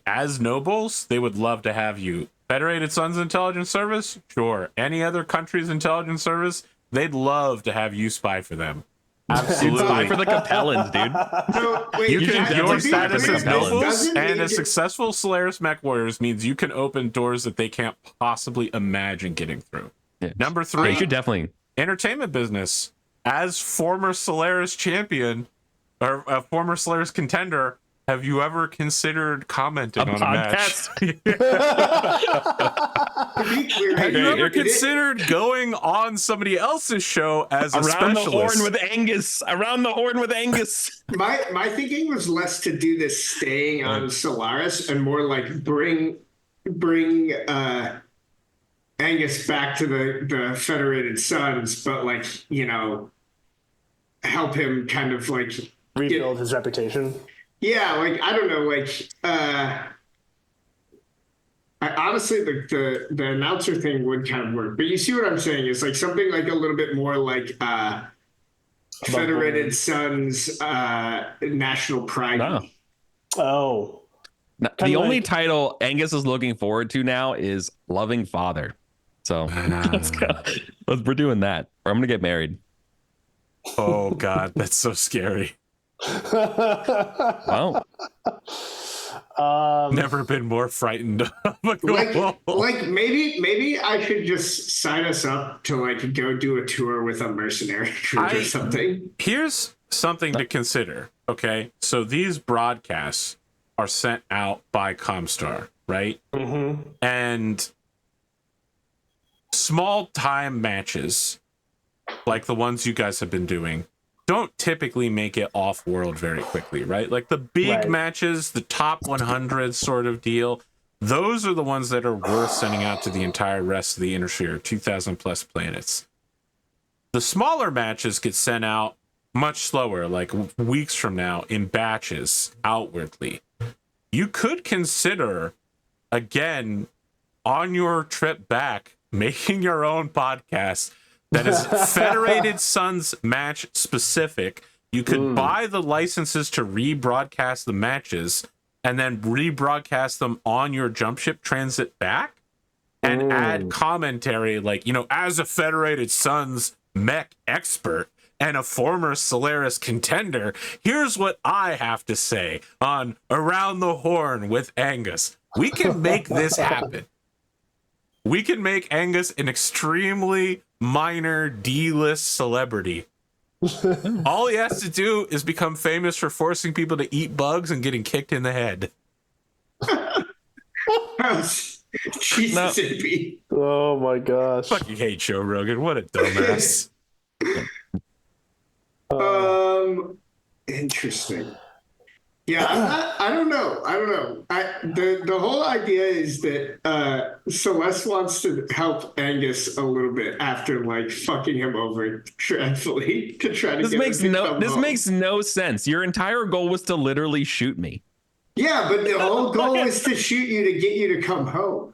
as nobles, they would love to have you. Federated Suns Intelligence Service, sure. Any other country's intelligence service, they'd love to have you spy for them. Absolutely. Spy for the Capellans, dude. so, wait, You can can your be status clear, as this nobles doesn't and mean as successful Solaris Mechwarriors means you can open doors that they can't possibly imagine getting through. Yeah. Number You 3, should definitely. entertainment business. As former Solaris champion or a former Solaris contender, have you ever considered commenting on a match? to be clear, Have you ever considered going on somebody else's show as a Around the specialist? horn with Angus. Around the horn with Angus. my thinking was less to do this staying on Solaris and more like bring Angus back to the Federated Suns, but like help him kind of like Rebuild his reputation. Yeah, like I don't know, like I honestly the announcer thing would kind of work, but you see what I'm saying? It's like something like a little bit more like Federated Suns national pride. No. Oh. The only title Angus is looking forward to now is Loving Father. So we're doing that. Or I'm gonna get married. Oh God, that's so scary. Well, never been more frightened of a goal. Like maybe I should just sign us up to like go do a tour with a mercenary cruise or something. Here's something to consider. Okay, so these broadcasts are sent out by Comstar, right? Mm-hmm. And small time matches like the ones you guys have been doing don't typically make it off world very quickly, right? Like the big matches, the top 100 sort of deal, those are the ones that are worth sending out to the entire rest of the inner sphere, 2,000 plus planets. The smaller matches get sent out much slower, like weeks from now, in batches outwardly. You could consider, again, on your trip back, making your own podcast that is Federated Suns match specific. You could buy the licenses to rebroadcast the matches and then rebroadcast them on your jump ship transit back and add commentary like, you know, as a Federated Suns mech expert and a former Solaris contender, here's what I have to say on Around the Horn with Angus. We can make this happen. We can make Angus an extremely minor D-list celebrity. All he has to do is become famous for forcing people to eat bugs and getting kicked in the head. Jesus, oh my gosh. Fucking hate Joe Rogan. What a dumbass. Interesting. Yeah, I don't know. The whole idea is that Celeste wants to help Angus a little bit after like fucking him over dreadfully to try to this makes no sense. Your entire goal was to literally shoot me. Yeah, but the whole goal is to shoot you to get you to come home.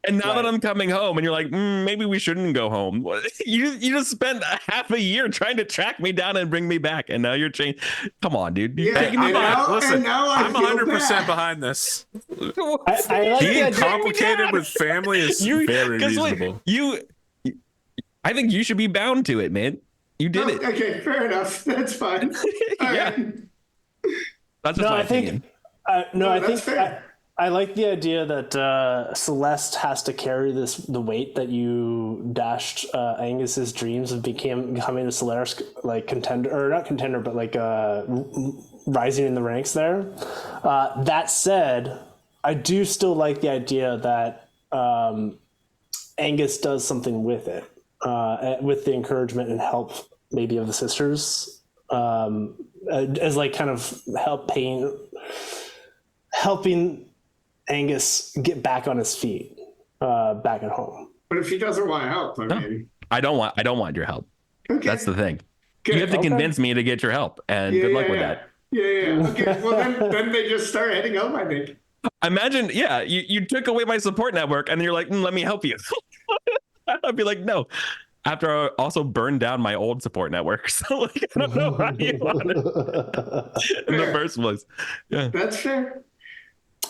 And now that I'm coming home, and you're like, maybe we shouldn't go home. You just spent half a year trying to track me down and bring me back, and now you're changing. Come on, dude. Yeah, listen, I'm 100% bad. behind this. I like being complicated with family is very reasonable. I think you should be bound to it, man. You did it. Okay, fair enough. That's fine. Yeah. That's just my opinion. I think I like the idea that Celeste has to carry the weight that you dashed Angus's dreams of becoming a Solaris like contender, or not contender, but like rising in the ranks there. That said, I do still like the idea that Angus does something with it, with the encouragement and help maybe of the sisters, as like kind of helping Angus get back on his feet, back at home. But if he doesn't want help, I don't want your help. Okay. That's the thing. Good. You have to convince me to get your help, and good luck with that. Yeah. Okay. Well, then they just start heading home, I think. Imagine, you took away my support network, and you're like, let me help you. I'd be like, no. After I also burned down my old support network, so like, I don't know how you want it in the first place. Yeah, that's fair.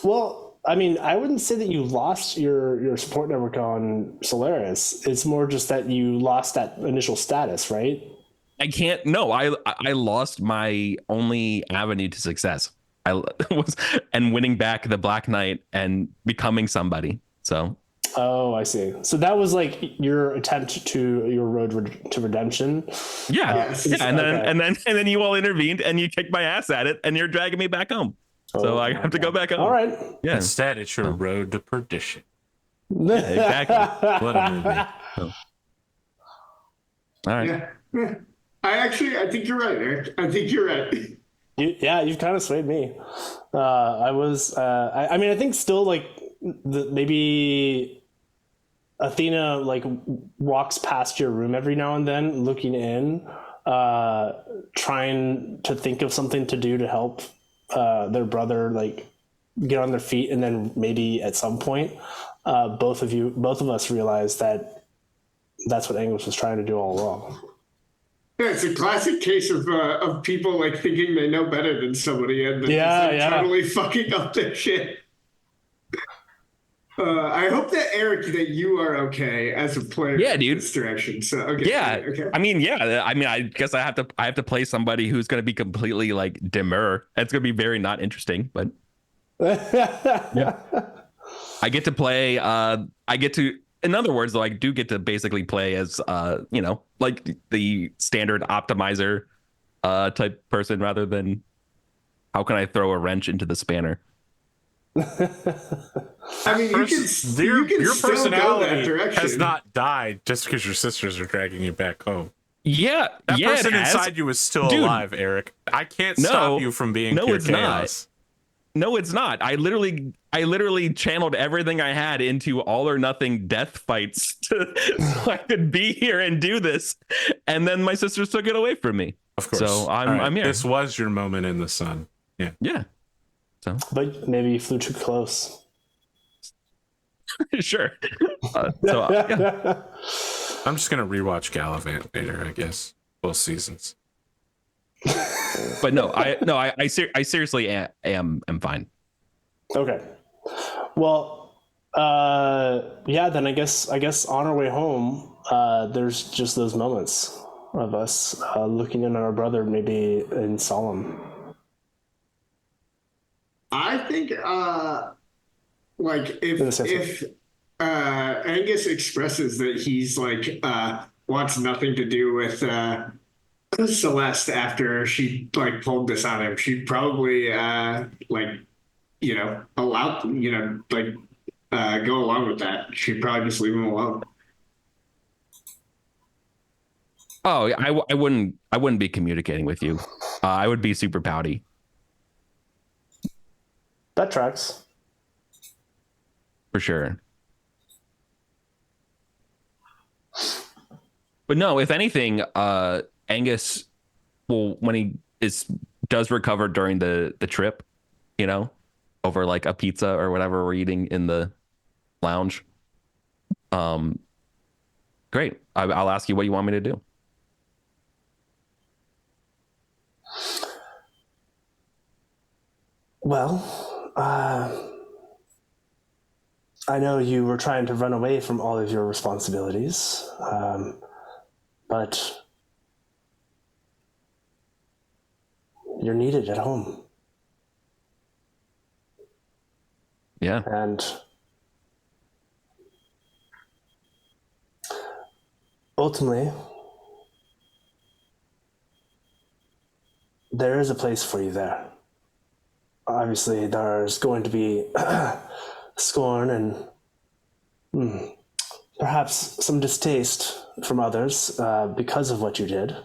Well, I mean, I wouldn't say that you lost your support network on Solaris. It's more just that you lost that initial status, right? I lost my only avenue to success. And winning back the Black Knight and becoming somebody. So. Oh, I see. So that was like your attempt to your road to redemption. Yeah. And then you all intervened and you kicked my ass at it and you're dragging me back home. So I have to go back home. All right. Yeah. Instead, it's your road to perdition. Yeah, exactly. What a movie. So. All right. Yeah. I think you're right, Eric. I think you're right. You've kind of swayed me. I think still like maybe Athena like walks past your room every now and then, looking in, trying to think of something to do to help their brother like get on their feet, and then maybe at some point, both of us realize that that's what Angus was trying to do all along. Yeah, it's a classic case of people like thinking they know better than somebody and then totally fucking up their shit. I hope that Eric, that you are okay as a player. Yeah, in dude. This direction. So okay. Yeah. Okay. I mean, yeah. I mean, I guess I have to play somebody who's going to be completely like demure. It's going to be very not interesting, but yeah. I get to play. In other words, though, I do get to basically play as, like the standard optimizer type person rather than how can I throw a wrench into the spanner? I mean, you can your still go that personality direction. has not died just because your sisters are dragging you back home. Yeah, That yeah, person it has. inside you is still Dude, alive, Eric. I can't no, stop you from being no, pure it's chaos. No, it's not. I literally channeled everything I had into all or nothing death fights so I could be here and do this. And then my sisters took it away from me. Of course. So I'm here. This was your moment in the sun. Yeah. Yeah. So But maybe you flew too close. sure. Yeah. I'm just gonna rewatch Gallivant later, I guess. Both seasons. But no, I seriously am fine. Okay. Well, yeah. Then I guess on our way home, there's just those moments of us looking in on our brother, maybe in solemn. I think, like if Angus expresses that he's like wants nothing to do with Celeste after she like pulled this on him, she'd probably allow go along with that. She'd probably just leave him alone. Oh, I wouldn't be communicating with you. I would be super pouty. That tracks. For sure. But no, if anything, Angus will, when he does recover during the trip, over like a pizza or whatever we're eating in the lounge. Great. I'll ask you what you want me to do. Well, I know you were trying to run away from all of your responsibilities, but you're needed at home. Yeah. And ultimately, there is a place for you there. Obviously, there's going to be scorn and perhaps some distaste from others because of what you did.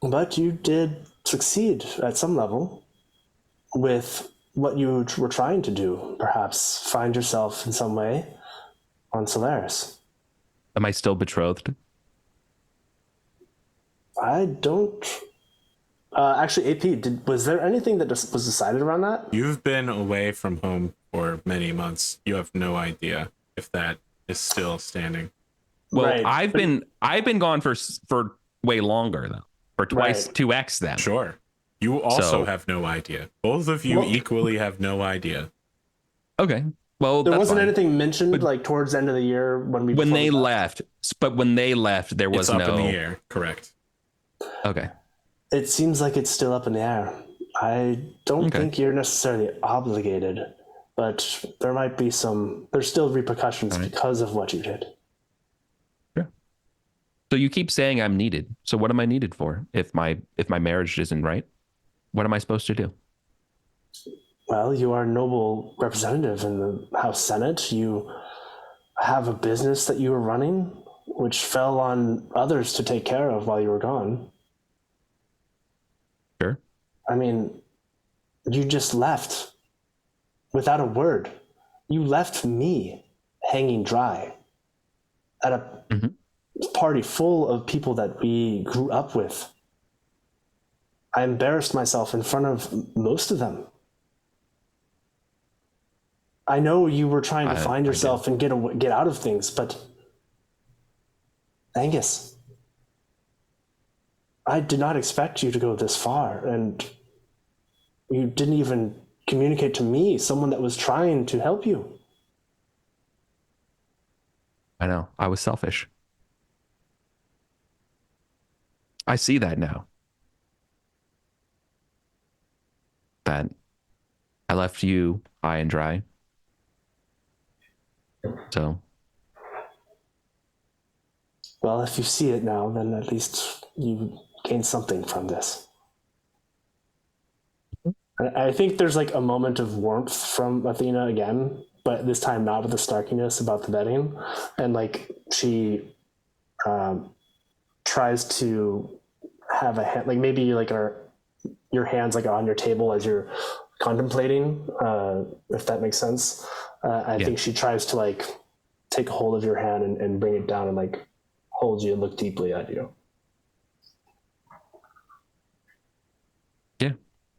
But you did succeed at some level with what you were trying to do. Perhaps find yourself in some way on Solaris. Am I still betrothed? I don't... actually, AP, was there anything that was decided around that? You've been away from home for many months. You have no idea if that is still standing. Well, Right. I've been gone for way longer though. For twice, Right. 2x then. Sure. You also So- have no idea. Both of you Well- equally have no idea. Okay. Well, There that's wasn't fine. anything mentioned like towards the end of the year when when they left. left. But when they left, there was It's up no. in the air. Correct. Okay. It seems like it's still up in the air. I don't Okay. think you're necessarily obligated, but there might be there's still repercussions All right. because of what you did. So you keep saying I'm needed. So what am I needed for? If my marriage isn't right, what am I supposed to do? Well, you are a noble representative in the House Senate. You have a business that you were running, which fell on others to take care of while you were gone. Sure. I mean, you just left without a word. You left me hanging dry at a party full of people that we grew up with. I embarrassed myself in front of most of them. I know you were trying to find yourself and get out of things, but Angus, I did not expect you to go this far, and you didn't even communicate to me, someone that was trying to help you. I know. I was selfish. I see that now. That I left you high and dry. So, Well, if you see it now, then at least you gain something from this. I think there's like a moment of warmth from Athena again, but this time not with the snarkiness about the betting. And like she tries to have a hand, like maybe like your hands like on your table as you're contemplating, if that makes sense. I think she tries to like take a hold of your hand and bring it down and like hold you and look deeply at you. yeah.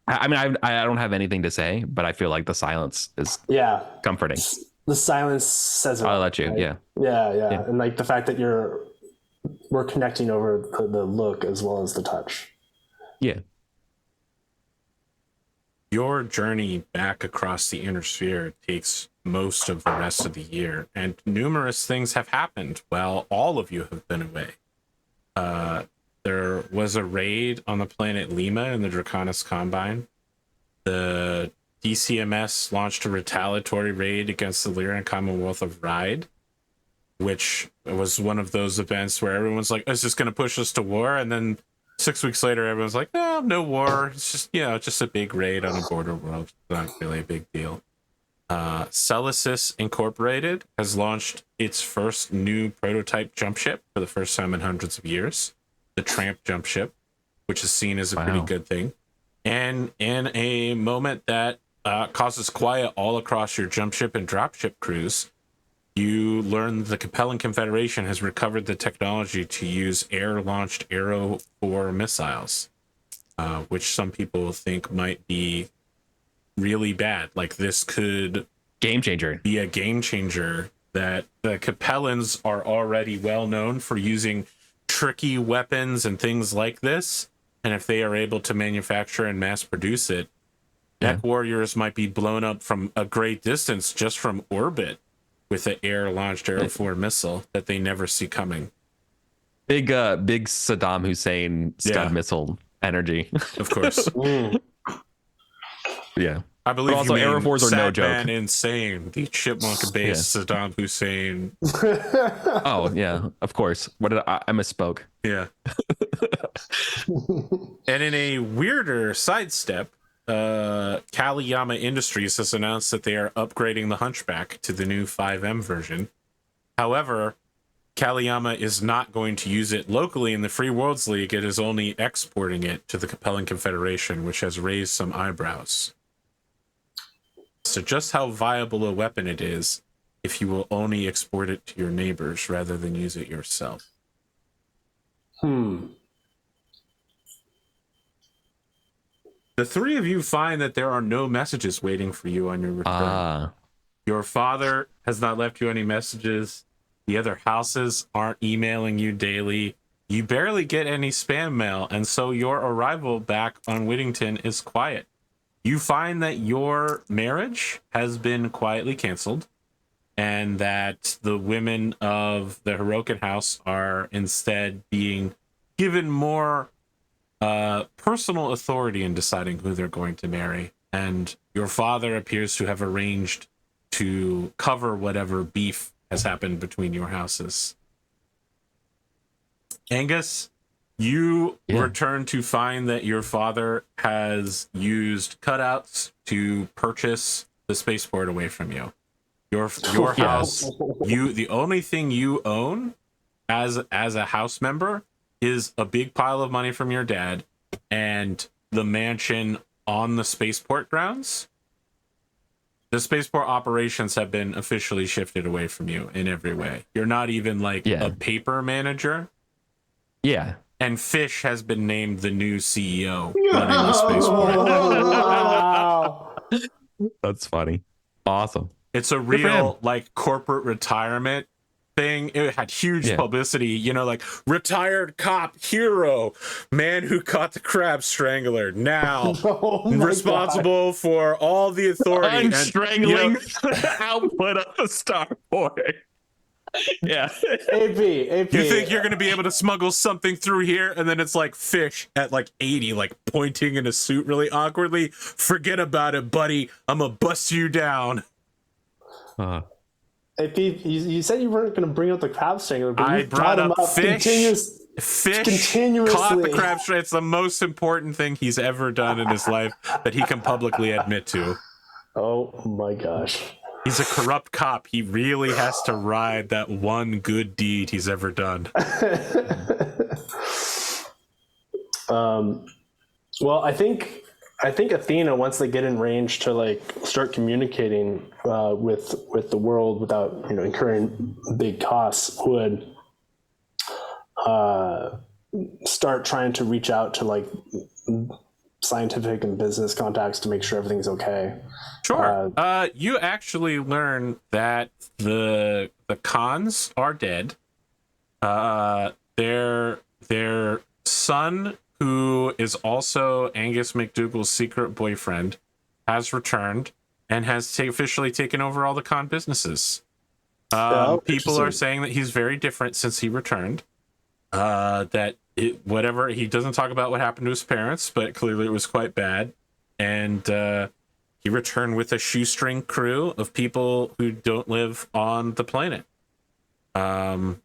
I mean, I don't have anything to say, but I feel like the silence is comforting. The silence says it. I'll let you. Right? Yeah. Yeah. And like the fact that we're connecting over the look as well as the touch. Yeah. Your journey back across the inner sphere takes most of the rest of the year, and numerous things have happened while all of you have been away. There was a raid on the planet Lima in the Draconis Combine. The DCMS launched a retaliatory raid against the Lyran Commonwealth of Ride, which was one of those events where everyone's like, it's just going to push us to war. And then 6 weeks later, everyone's like, oh, no war. It's just, just a big raid on a border world. It's not really a big deal. Celesis Incorporated has launched its first new prototype jump ship for the first time in hundreds of years. The Tramp jump ship, which is seen as a pretty good thing. And in a moment that causes quiet all across your jump ship and drop ship crews, you learn the Capellan Confederation has recovered the technology to use air-launched Arrow 4 missiles, which some people think might be really bad. Like, this could Game changer. Be a game changer. That the Capellans are already well known for using tricky weapons and things like this, and if they are able to manufacture and mass produce it, Mechwarriors might be blown up from a great distance just from orbit with an air-launched Arrow 4 missile that they never see coming. Big Saddam Hussein Scud missile energy. Of course. Yeah. I believe but also you mean Arrow 4s are no joke. Man Insane, the chipmunk-based Saddam Hussein. Oh, yeah, of course. What did I misspoke. Yeah. And in a weirder sidestep, Kaliyama Industries has announced that they are upgrading the Hunchback to the new 5M version. However, Kaliyama is not going to use it locally in the Free Worlds League. It is only exporting it to the Capellan Confederation, which has raised some eyebrows. So just how viable a weapon it is if you will only export it to your neighbors rather than use it yourself. The three of you find that there are no messages waiting for you on your return. Your father has not left you any messages. The other houses aren't emailing you daily. You barely get any spam mail, and so your arrival back on Whittington is quiet. You find that your marriage has been quietly canceled, and that the women of the Hirokin house are instead being given more personal authority in deciding who they're going to marry. And your father appears to have arranged to cover whatever beef has happened between your houses. Angus, you return to find that your father has used cutouts to purchase the spaceport away from you. Your house, the only thing you own as a house member is a big pile of money from your dad and the mansion on the spaceport grounds. The spaceport operations have been officially shifted away from you in every way. You're not even like a paper manager. Yeah. And Fish has been named the new CEO running the spaceport. That's funny. Awesome. It's a real like corporate retirement thing. It had huge publicity, you know, like retired cop hero, man who caught the crab strangler, now responsible for all the authority and strangling output of a Star Boy. Yeah. AP. You think you're gonna be able to smuggle something through here, and then it's like fish at like 80, like pointing in a suit really awkwardly. Forget about it, buddy. I'm gonna bust you down. AP, you said you weren't going to bring up the crab strangler, but I you brought up fish. Fish continuously. Caught the crab strangler. It's the most important thing he's ever done in his life that he can publicly admit to. Oh my gosh. He's a corrupt cop. He really has to ride that one good deed he's ever done. Well, I think Athena, once they get in range to like start communicating with the world without, you know, incurring big costs, would start trying to reach out to like scientific and business contacts to make sure everything's okay. Sure. You actually learn that the Khans are dead. Their son, who is also Angus McDougall's secret boyfriend, has returned and has officially taken over all the Khan businesses. People are saying that he's very different since he returned. Whatever, he doesn't talk about what happened to his parents, but clearly it was quite bad. And he returned with a shoestring crew of people who don't live on the planet. The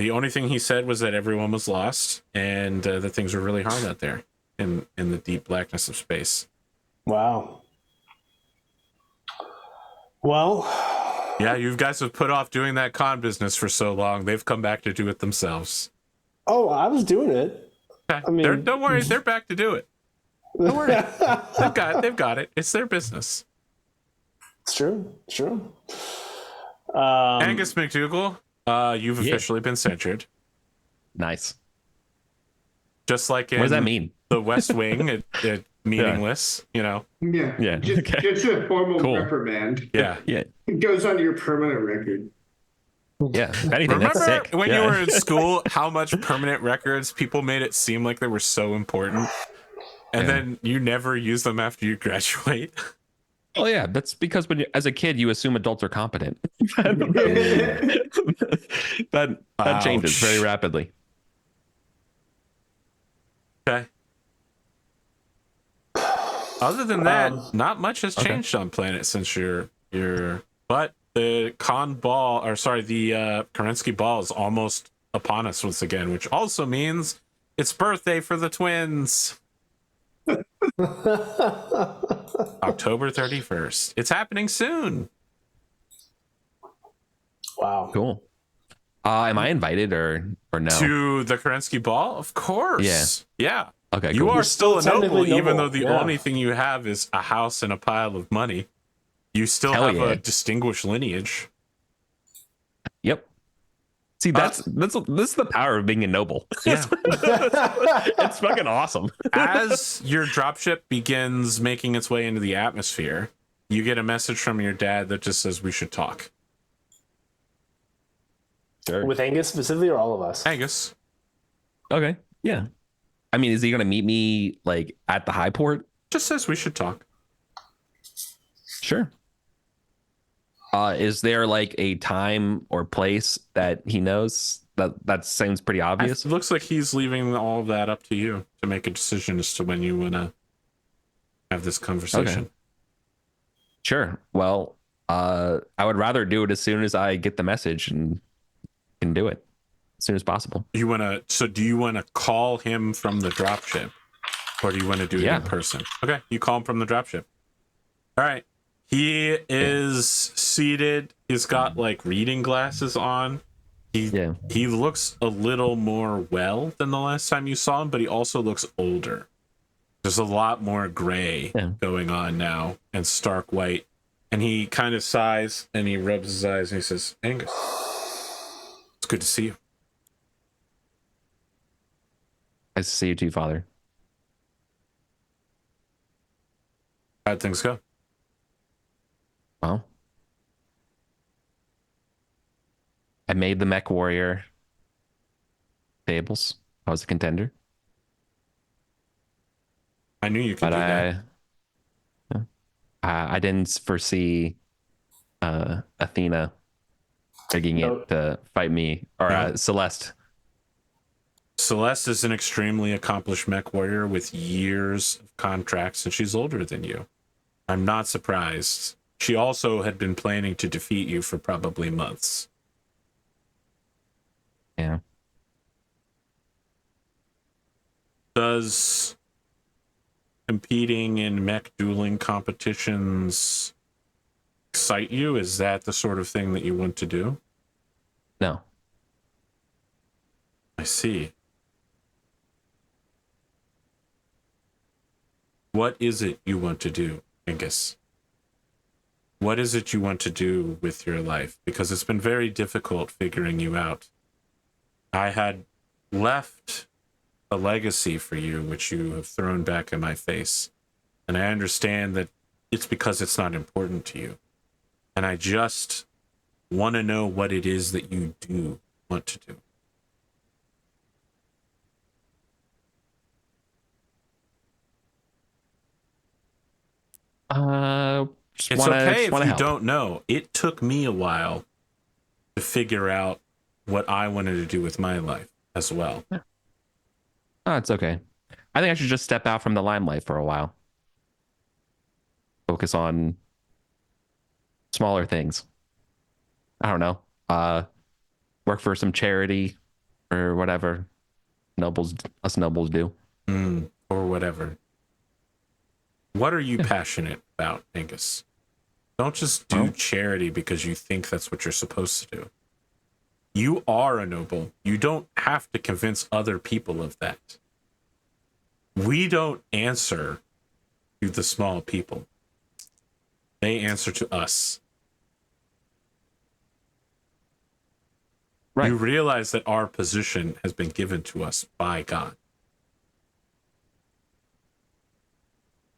only thing he said was that everyone was lost and that things were really hard out there in the deep blackness of space. Wow. Well, yeah, you guys have put off doing that con business for so long. They've come back to do it themselves. Oh, I was doing it. Okay. I mean, don't worry, they're back to do it. Don't worry, they've got it. It's their business. It's true. It's true. Angus McDougall, you've officially been censured. Nice. Just like in what does that mean? The West Wing, it meaningless, you know. Yeah. Just a formal reprimand. Yeah. It goes on your permanent record. Yeah. Anything, remember that's sick. when you were in school, how much permanent records people made it seem like they were so important, and then you never use them after you graduate? Oh yeah, that's because as a kid you assume adults are competent. that changes very rapidly. Okay. Other than that, not much has changed on planet since you're but the Kerensky ball is almost upon us once again, which also means it's birthday for the twins. October 31st. It's happening soon. Wow. Cool. Am I invited or no? To the Kerensky ball? Of course. Yeah. Okay, you cool. are still a noble, even though the Yeah. only thing you have is a house and a pile of money. You still have a distinguished lineage. Yep. See, this is the power of being a noble. Yeah. It's fucking awesome. As your dropship begins making its way into the atmosphere, you get a message from your dad that just says we should talk. Sure. With Angus specifically, or all of us? Angus. Okay. Yeah. I mean, is he gonna meet me like at the high port? Just says we should talk. Sure. Is there like a time or place that he knows? That seems pretty obvious. It looks like he's leaving all of that up to you to make a decision as to when you want to have this conversation. Okay. Sure. Well, I would rather do it as soon as I get the message and can do it as soon as possible. Do you want to call him from the dropship, or do you want to do it in person? Okay, you call him from the dropship. All right. He is seated. He's got like reading glasses on. He looks a little more well than the last time you saw him, but he also looks older. There's a lot more gray going on now and stark white. And he kind of sighs and he rubs his eyes and he says, Angus, it's good to see you. Nice to see you too, Father. How'd things go? Well, I made the Mechwarrior tables. I was a contender. I knew you could But do that. I didn't foresee Athena begging No. it to fight me, or No. Celeste. Celeste is an extremely accomplished mech warrior with years of contracts, and she's older than you. I'm not surprised. She also had been planning to defeat you for probably months. Yeah. Does competing in mech dueling competitions excite you? Is that the sort of thing that you want to do? No. I see. What is it you want to do, Angus? What is it you want to do with your life? Because it's been very difficult figuring you out. I had left a legacy for you, which you have thrown back in my face. And I understand that it's because it's not important to you. And I just want to know what it is that you do want to do. Just It's okay if you don't know. It took me a while to figure out what I wanted to do with my life as well. Yeah. Oh, it's okay. I think I should just step out from the limelight for a while. Focus on smaller things. I don't know. Work for some charity or whatever us nobles do. Or whatever. What are you passionate about, Angus? Don't just do charity because you think that's what you're supposed to do. You are a noble. You don't have to convince other people of that. We don't answer to the small people. They answer to us. Right. You realize that our position has been given to us by God.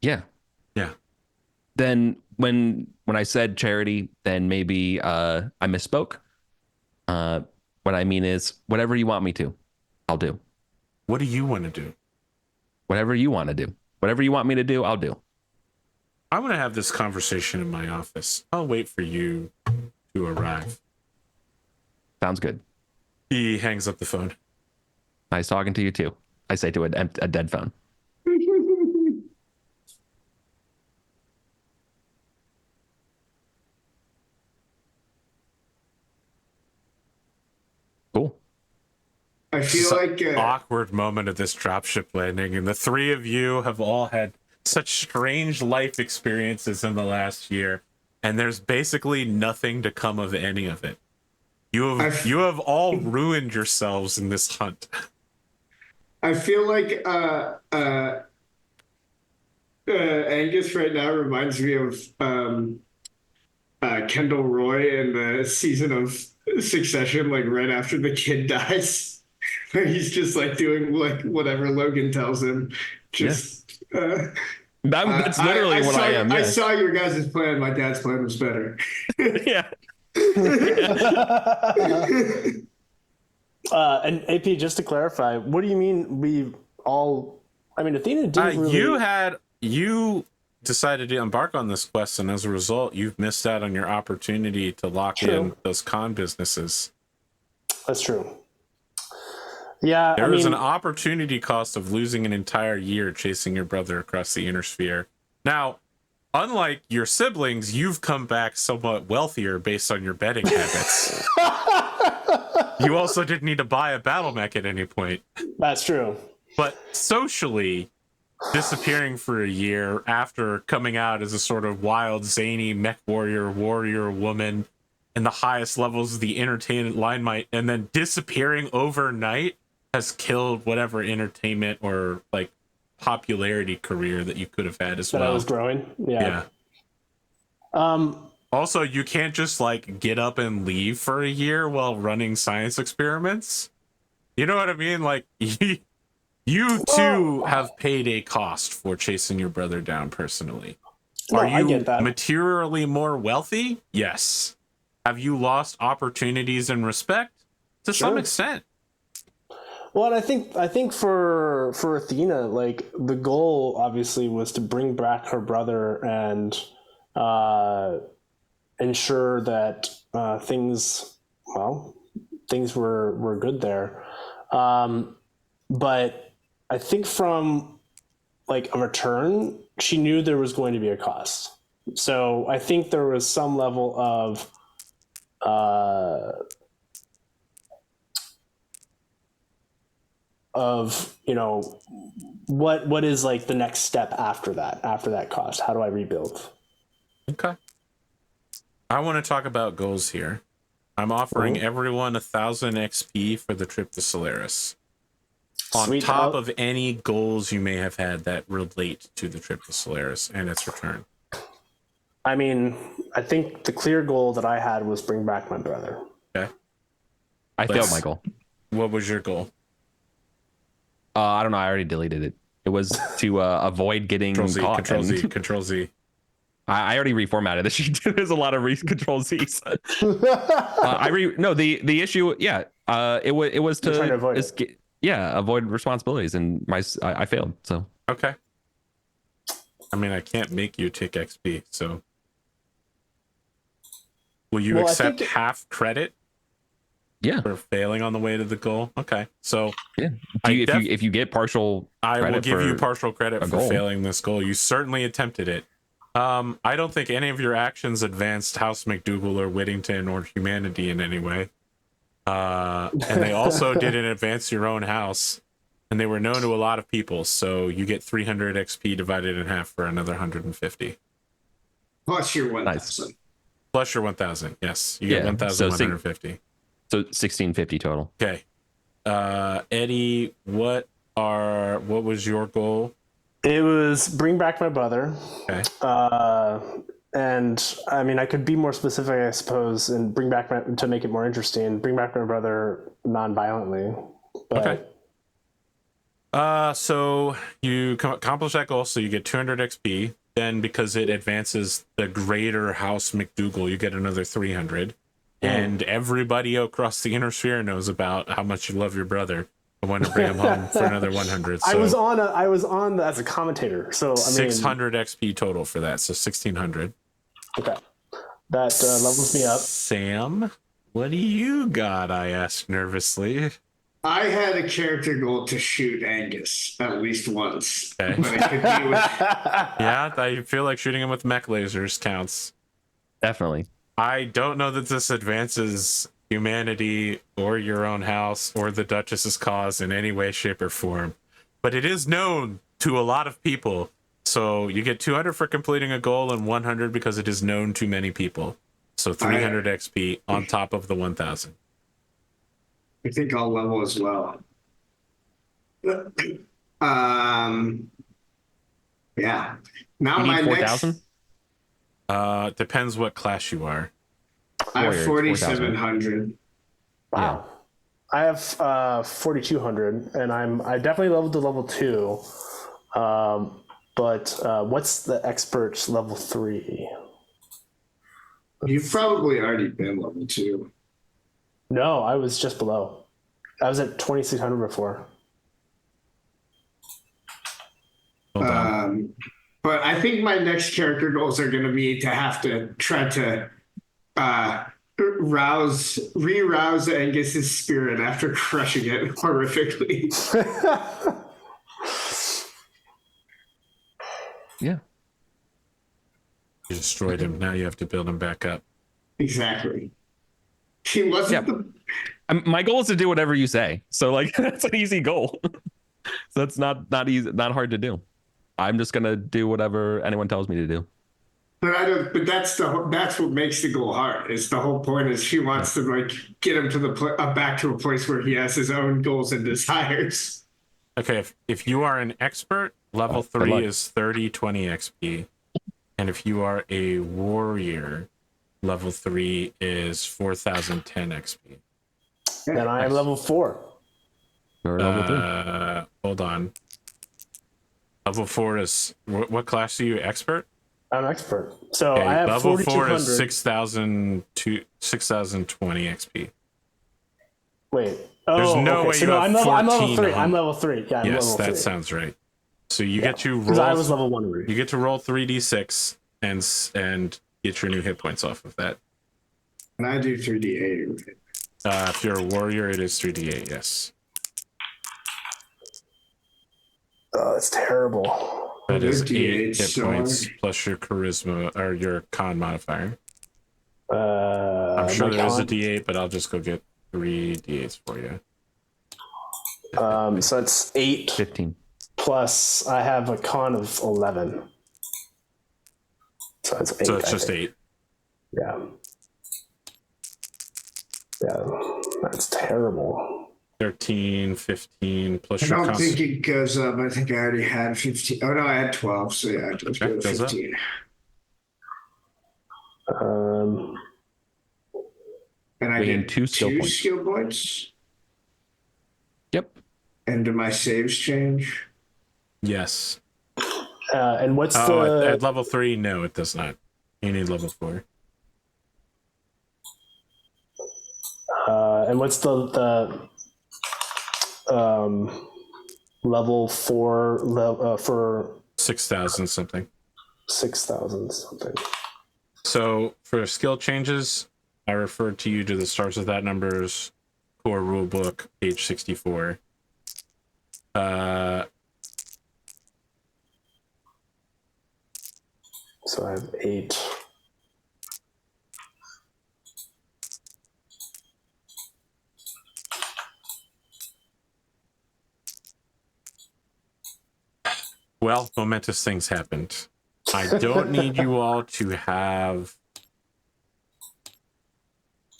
Yeah. Yeah. Then when I said charity, then maybe I misspoke. What I mean is whatever you want me to, I'll do. What do you want to do? Whatever you want to do. Whatever you want me to do, I'll do. I want to have this conversation in my office. I'll wait for you to arrive. Sounds good. He hangs up the phone. Nice talking to you too. I say to a dead phone. Cool. I feel like Awkward moment of this dropship landing, and the three of you have all had such strange life experiences in the last year, and there's basically nothing to come of any of it. You have all ruined yourselves in this hunt. I feel like Angus right now reminds me of Kendall Roy in the season of Succession, like right after the kid dies. He's just like doing like whatever Logan tells him. Just That's literally what I am. Yeah. I saw your guys' plan. My dad's plan was better. Yeah. And AP, just to clarify, what do you mean we all? I mean, Athena didn't really. You decided to embark on this quest, and as a result, you've missed out on your opportunity to lock in those con businesses. That's true. Yeah, There was an opportunity cost of losing an entire year chasing your brother across the inner sphere. Now, unlike your siblings, you've come back somewhat wealthier based on your betting habits. You also didn't need to buy a Battlemech at any point. That's true. But socially, disappearing for a year after coming out as a sort of wild, zany mech warrior woman in the highest levels of the entertainment limelight, and then disappearing overnight has killed whatever entertainment or like popularity career that you could have had as well. That I was growing. Yeah. Also, you can't just like get up and leave for a year while running science experiments. You know what I mean? Like you too have paid a cost for chasing your brother down personally. No, Are you I get that. materially more wealthy? Yes. have you lost opportunities in respect? To some extent. Well, and I think for Athena, like the goal obviously was to bring back her brother and ensure that things were good there. But I think from like a return, she knew there was going to be a cost. So I think there was some level of what is like the next step after that cost? How do I rebuild? Okay. I want to talk about goals here. I'm offering everyone 1,000 XP for the trip to Solaris. On top of any goals you may have had that relate to the trip to Solaris and its return. I mean, I think the clear goal that I had was bring back my brother. Okay. I failed my goal. What was your goal? I don't know. I already deleted it. It was to avoid getting caught. Control Z. I already reformatted the sheet. There's a lot of Control Z's. The issue. Yeah. It was to avoid avoid responsibilities, and I failed. So okay. I mean, I can't make you take XP. So will you accept half credit? Yeah, for failing on the way to the goal. Okay, so yeah, if you get partial, I will give you partial credit for failing this goal. You certainly attempted it. I don't think any of your actions advanced House McDougall or Whittington or humanity in any way. And they also didn't advance your own house, and they were known to a lot of people. So you get 300 XP divided in half for another 150. Plus your 1,000. Nice. Plus your 1,000. Yes, you get 1,150. So 1,650 total. Okay. Eddie, what was your goal? It was bring back my brother. Okay. And I mean, I could be more specific, I suppose, and to make it more interesting, bring back my brother non-violently. But... Okay. So you accomplish that goal, so you get 200 XP. Then, because it advances the Greater House McDougall, you get another 300. And everybody across the inner sphere knows about how much you love your brother and want to bring him home for another 100. So I was on as a commentator, so I mean 600 XP total for that, so 1,600. Okay, that levels me up. Sam, what do you got? I asked nervously. I had a character goal to shoot Angus at least once. Okay. But it could be with... Yeah, I feel like shooting him with mech lasers counts. Definitely. I don't know that this advances humanity or your own house or the Duchess's cause in any way, shape, or form, but it is known to a lot of people. So you get 200 for completing a goal and 100 because it is known to many people. So 300 XP on top of the 1,000. I think I'll level as well. Yeah. Now you my need 4,000. Depends what class you are. I have 4,700. Wow. Yeah. I have 4,200, and I definitely leveled to level 2. But what's the expert's level 3? You've probably already been level 2. No, I was just below. I was at 2,600 before. But I think my next character goals are going to be to have to try to re-rouse Angus's spirit after crushing it horrifically. Yeah. You destroyed him. Now you have to build him back up. Exactly. He wasn't my goal is to do whatever you say. So like that's an easy goal. So that's not easy, not hard to do. I'm just gonna do whatever anyone tells me to do. But that's what makes the goal hard. Is the whole point is she wants to like get him to back to a place where he has his own goals and desires. Okay, if you are an expert, level 3 is 3020 XP, and if you are a warrior, level 3 is 4,010 XP. And I am level 4. Or level 3. Hold on. Level 4 is what class are you? Expert? I'm expert. So Okay, I have level 4 is 4,200. 6,020 XP. Wait. There's Oh, no okay. way So you no, have I'm level 3. 1,400. I'm level 3. Yeah, I'm Yes, level 3. that sounds right. So you get to Because roll. I was level 1 already. You get to roll 3d6 and get your new hit points off of that. And I do 3d8. If you're a warrior, it is 3d8. Yes. Oh, that's terrible. That is 8 D8 hit star. points plus your charisma or your con modifier. I'm I'm sure there is a d8, but I'll just go get 3 d8s for you. So it's 8 15. plus I have a con of 11. So it's 8. So it's I just think. 8. Yeah. Yeah, that's terrible. 13, 15 plus I your don't con. think it goes up. I think I already had 15. Oh, no, I had 12. So, yeah, let's go to goes up. 15. And I Gain get 2 skill points. skill points. Yep. And do my saves change? Yes. And what's Oh, the... at level 3, no, it does not. You need level 4. And what's the level 4 for 6,000 something. 6,000 something? So for skill changes, I referred to you to the starts with that numbers core rulebook, page 64. So I have 8. Well, momentous things happened. I don't need you all to have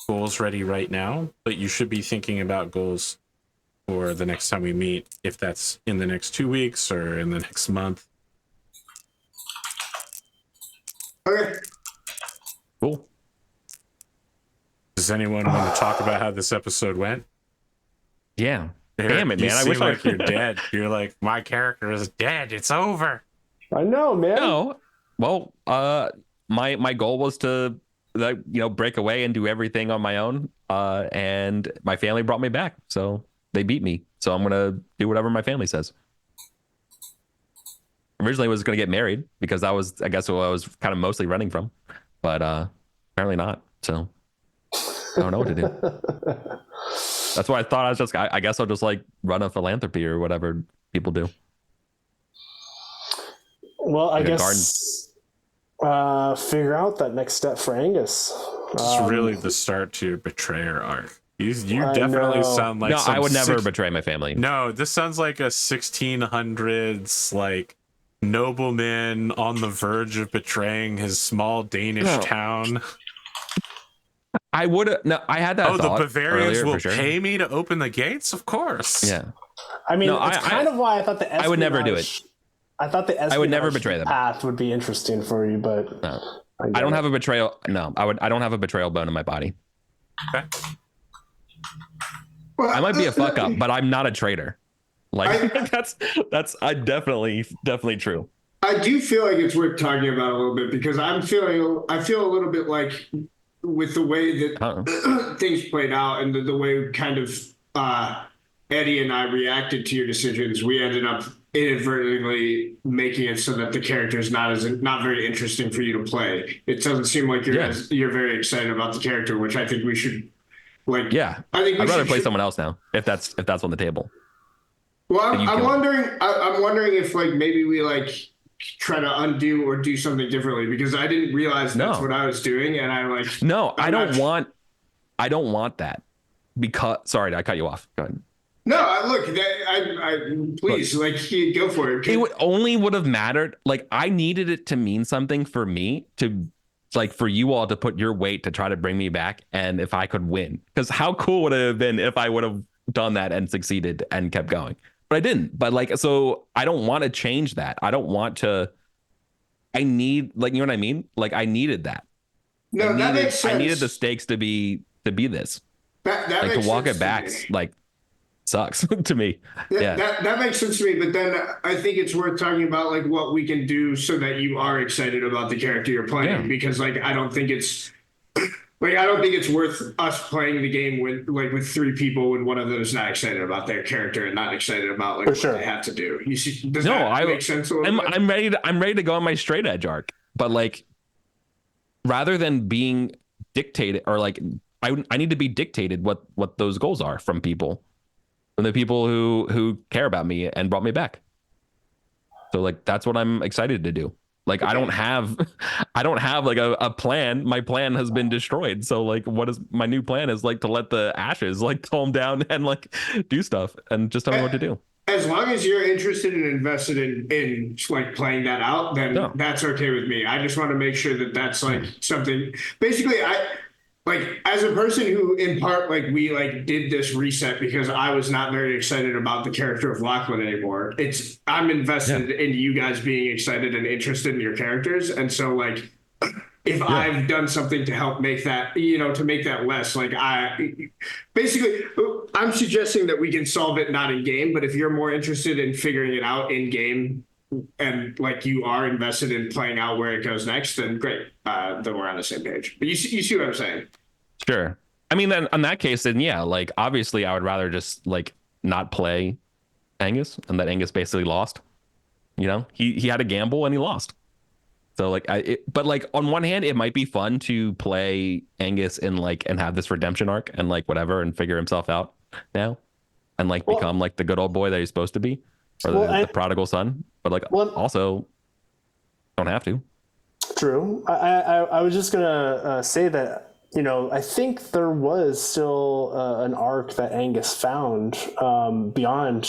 goals ready right now, but you should be thinking about goals for the next time we meet, if that's in the next 2 weeks or in the next month. Okay. Cool. Does anyone want to talk about how this episode went? Yeah. Eric, Damn it, you man. I seem wish like I you're dead. You're like, my character is dead. It's over. I know, man. No. Well, my goal was to break away and do everything on my own. And my family brought me back. So they beat me. So I'm gonna do whatever my family says. Originally I was gonna get married because that was, I guess, what I was kind of mostly running from. But apparently not. So I don't know what to do. That's why I thought I guess I'll just like run a philanthropy or whatever people do. Well, Like I a guess figure out that next step for Angus. It's really the start to your betrayer arc. You I definitely know. sound like No, some I would never betray my family. No, this sounds like a 1600s like nobleman on the verge of betraying his small Danish town. I would. No, I had that. Oh, the thought Bavarians earlier, will for sure. pay me to open the gates? Of course. Yeah. I mean, No, it's kind of why I thought the espionage, I would never do it. I thought the I would never espionage betray them. path would be interesting for you, but No. I don't have a betrayal. No, I don't have a betrayal bone in my body. Okay. Well, I might be a fuck up, but I'm not a traitor. Like that's I definitely true. I do feel like it's worth talking about a little bit because I feel a little bit like with the way that things played out and the way kind of Eddie and I reacted to your decisions, we ended up inadvertently making it so that the character is not very interesting for you to play. It doesn't seem like you're very excited about the character, which I think we should like. Yeah, I think I'd rather play someone else now if that's on the table. Well, I'm wondering if like maybe we like try to undo or do something differently because I didn't realize that's what I was doing, and I like. No, I don't want that because. Sorry, I cut you off. Go ahead. No, look, please, like, go for it. It would have mattered. Like, I needed it to mean something for me to, like, for you all to put your weight to try to bring me back, and if I could win, because how cool would it have been if I would have done that and succeeded and kept going, but I didn't. But like, so I don't want to change that. I don't want to. I need, like, you know what I mean? Like, I needed that. No, that makes sense. I needed the stakes to be this. That like makes to walk sense it back, to me. like. sucks to me. Yeah. That makes sense to me, but then I think it's worth talking about like what we can do so that you are excited about the character you're playing, because like I don't think it's worth us playing the game with three people when one of them is not excited about their character and not excited about like what they have to do. You see, does that make sense a little bit? I'm ready to go on my straight edge arc, but like rather than being dictated, or like I need to be dictated what those goals are from people. From the people who care about me and brought me back. So like that's what I'm excited to do. Like I don't have like a plan. My plan has been destroyed. So like what is my new plan is like to let the ashes like calm down and like do stuff and just tell me what to do. As long as you're interested and invested in like playing that out, then that's okay with me. I just want to make sure that that's like something. Basically, like as a person who in part like we like did this reset because I was not very excited about the character of Lachlan anymore. I'm invested in you guys being excited and interested in your characters. And so like if I've done something to help make that, to make that less, like I'm suggesting that we can solve it not in game, but if you're more interested in figuring it out in game and like you are invested in playing out where it goes next, then great. Then we're on the same page. But you see what I'm saying? Sure. I mean, then in that case, then yeah, like obviously I would rather just like not play Angus and that Angus basically lost. He had a gamble and he lost. So like but like on one hand, it might be fun to play Angus and have this redemption arc and like whatever and figure himself out now and like become like the good old boy that he's supposed to be, or the prodigal son. But like also don't have to. True. I was just gonna say that I think there was still an arc that Angus found beyond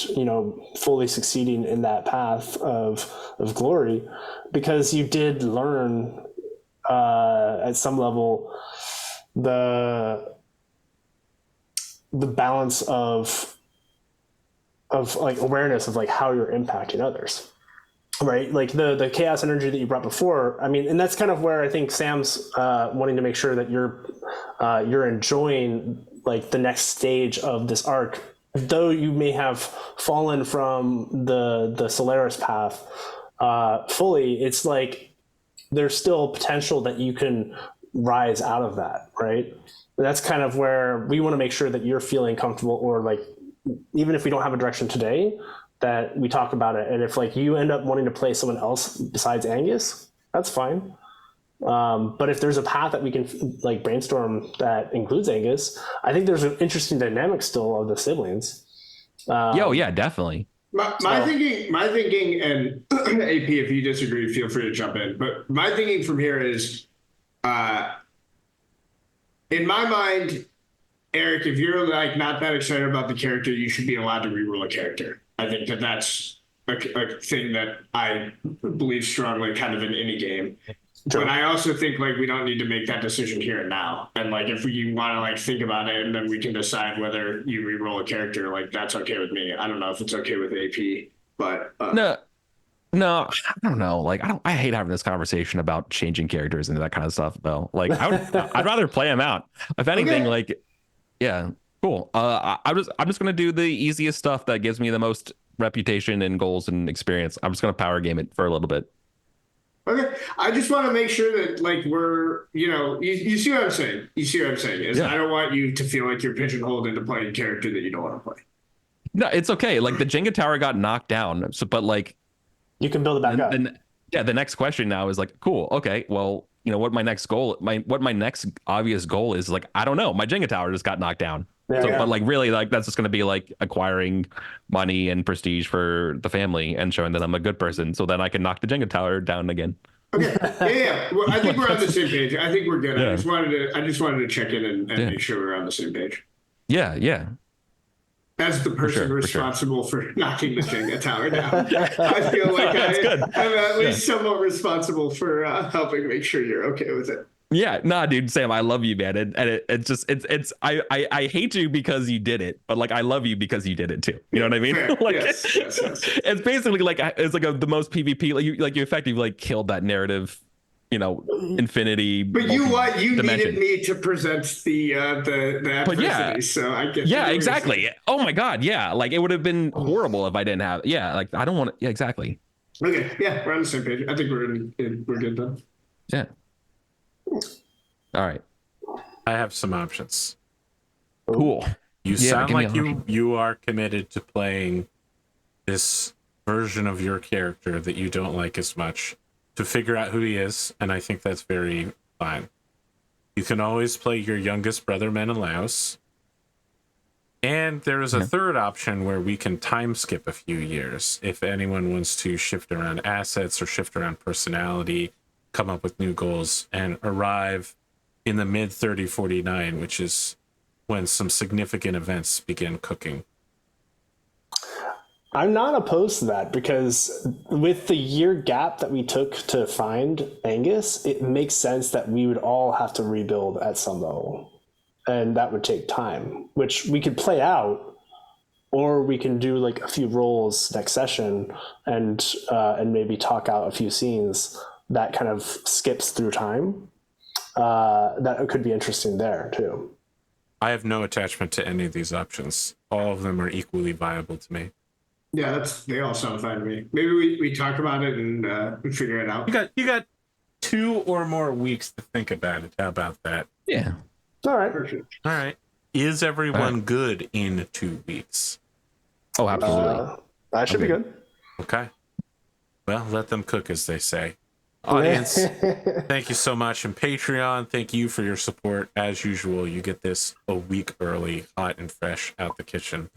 fully succeeding in that path of glory, because you did learn at some level the balance of like awareness of like how you're impacting others. Right, like the chaos energy that you brought before. I mean, and that's kind of where I think Sam's wanting to make sure that you're enjoying like the next stage of this arc, though you may have fallen from the Solaris path fully. It's like there's still potential that you can rise out of that, right? And that's kind of where we want to make sure that you're feeling comfortable, or like even if we don't have a direction today, that we talk about it. And if like you end up wanting to play someone else besides Angus, that's fine. But if there's a path that we can like brainstorm that includes Angus, I think there's an interesting dynamic still of the siblings. Yeah, definitely. My thinking, and AP, if you disagree, feel free to jump in. But my thinking from here is, in my mind, Eric, if you're like not that excited about the character, you should be allowed to reroll a character. I think that's a thing that I believe strongly kind of in any game. Sure. But I also think like we don't need to make that decision here and now. And like if you want to like think about it and then we can decide whether you reroll a character, like that's okay with me. I don't know if it's okay with AP, but No, I don't know. Like I hate having this conversation about changing characters and that kind of stuff though. Like I'd rather play them out. If anything, like yeah. Cool. I'm just gonna do the easiest stuff that gives me the most reputation and goals and experience. I'm just gonna power game it for a little bit. Okay. I just want to make sure that like we're, you see what I'm saying. You see what I'm saying is I don't want you to feel like you're pigeonholed into playing a character that you don't want to play. No, it's okay. Like the Jenga tower got knocked down, so but like you can build it back up. The next question now is like, cool. Okay, well, what my next obvious goal is, like, I don't know. My Jenga tower just got knocked down. But like really, like that's just going to be like acquiring money and prestige for the family and showing that I'm a good person, so then I can knock the Jenga tower down again. Okay. Yeah. Well, I think we're on the same page. I think we're good. Yeah. I just wanted to check in and make sure we're on the same page. Yeah. As the person responsible for knocking the Jenga tower down, I feel like I'm at least somewhat responsible for helping make sure you're okay with it. Yeah, nah, dude, Sam, I love you, man. I hate you because you did it, but like I love you because you did it too. You know what I mean? Like yes. It's basically like it's like the most PvP. Like you effectively like killed that narrative infinity. But you dimension. needed me to present the But yeah. adversity, so I get. Yeah, exactly. Oh my God, yeah. Like it would have been horrible if I didn't have. Yeah, like I don't want to. Yeah, exactly. Okay, yeah, we're on the same page. I think we're good then. Yeah. All right. I have some options. Cool. You Yeah, sound give me like an you are committed to playing this version of your character that you don't like as much to figure out who he is, and I think that's very fine. You can always play your youngest brother Menelaus. And there is a third option where we can time skip a few years if anyone wants to shift around assets or shift around personality, come up with new goals, and arrive in the mid 3049, which is when some significant events begin cooking. I'm not opposed to that because with the year gap that we took to find Angus, it makes sense that we would all have to rebuild at some level. And that would take time, which we could play out, or we can do like a few rolls next session and maybe talk out a few scenes that kind of skips through time. That could be interesting there too. I have no attachment to any of these options. All of them are equally viable to me. Yeah, they all sound fine to me. Maybe we talk about it and we figure it out. You got 2 or more weeks to think about it. How about that? Yeah. All right. Perfect. All right. Is everyone good in 2 weeks? Oh, absolutely. That should be good. Okay. Well, let them cook, as they say. Audience, thank you so much. And Patreon, thank you for your support. As usual, you get this a week early, hot and fresh out the kitchen.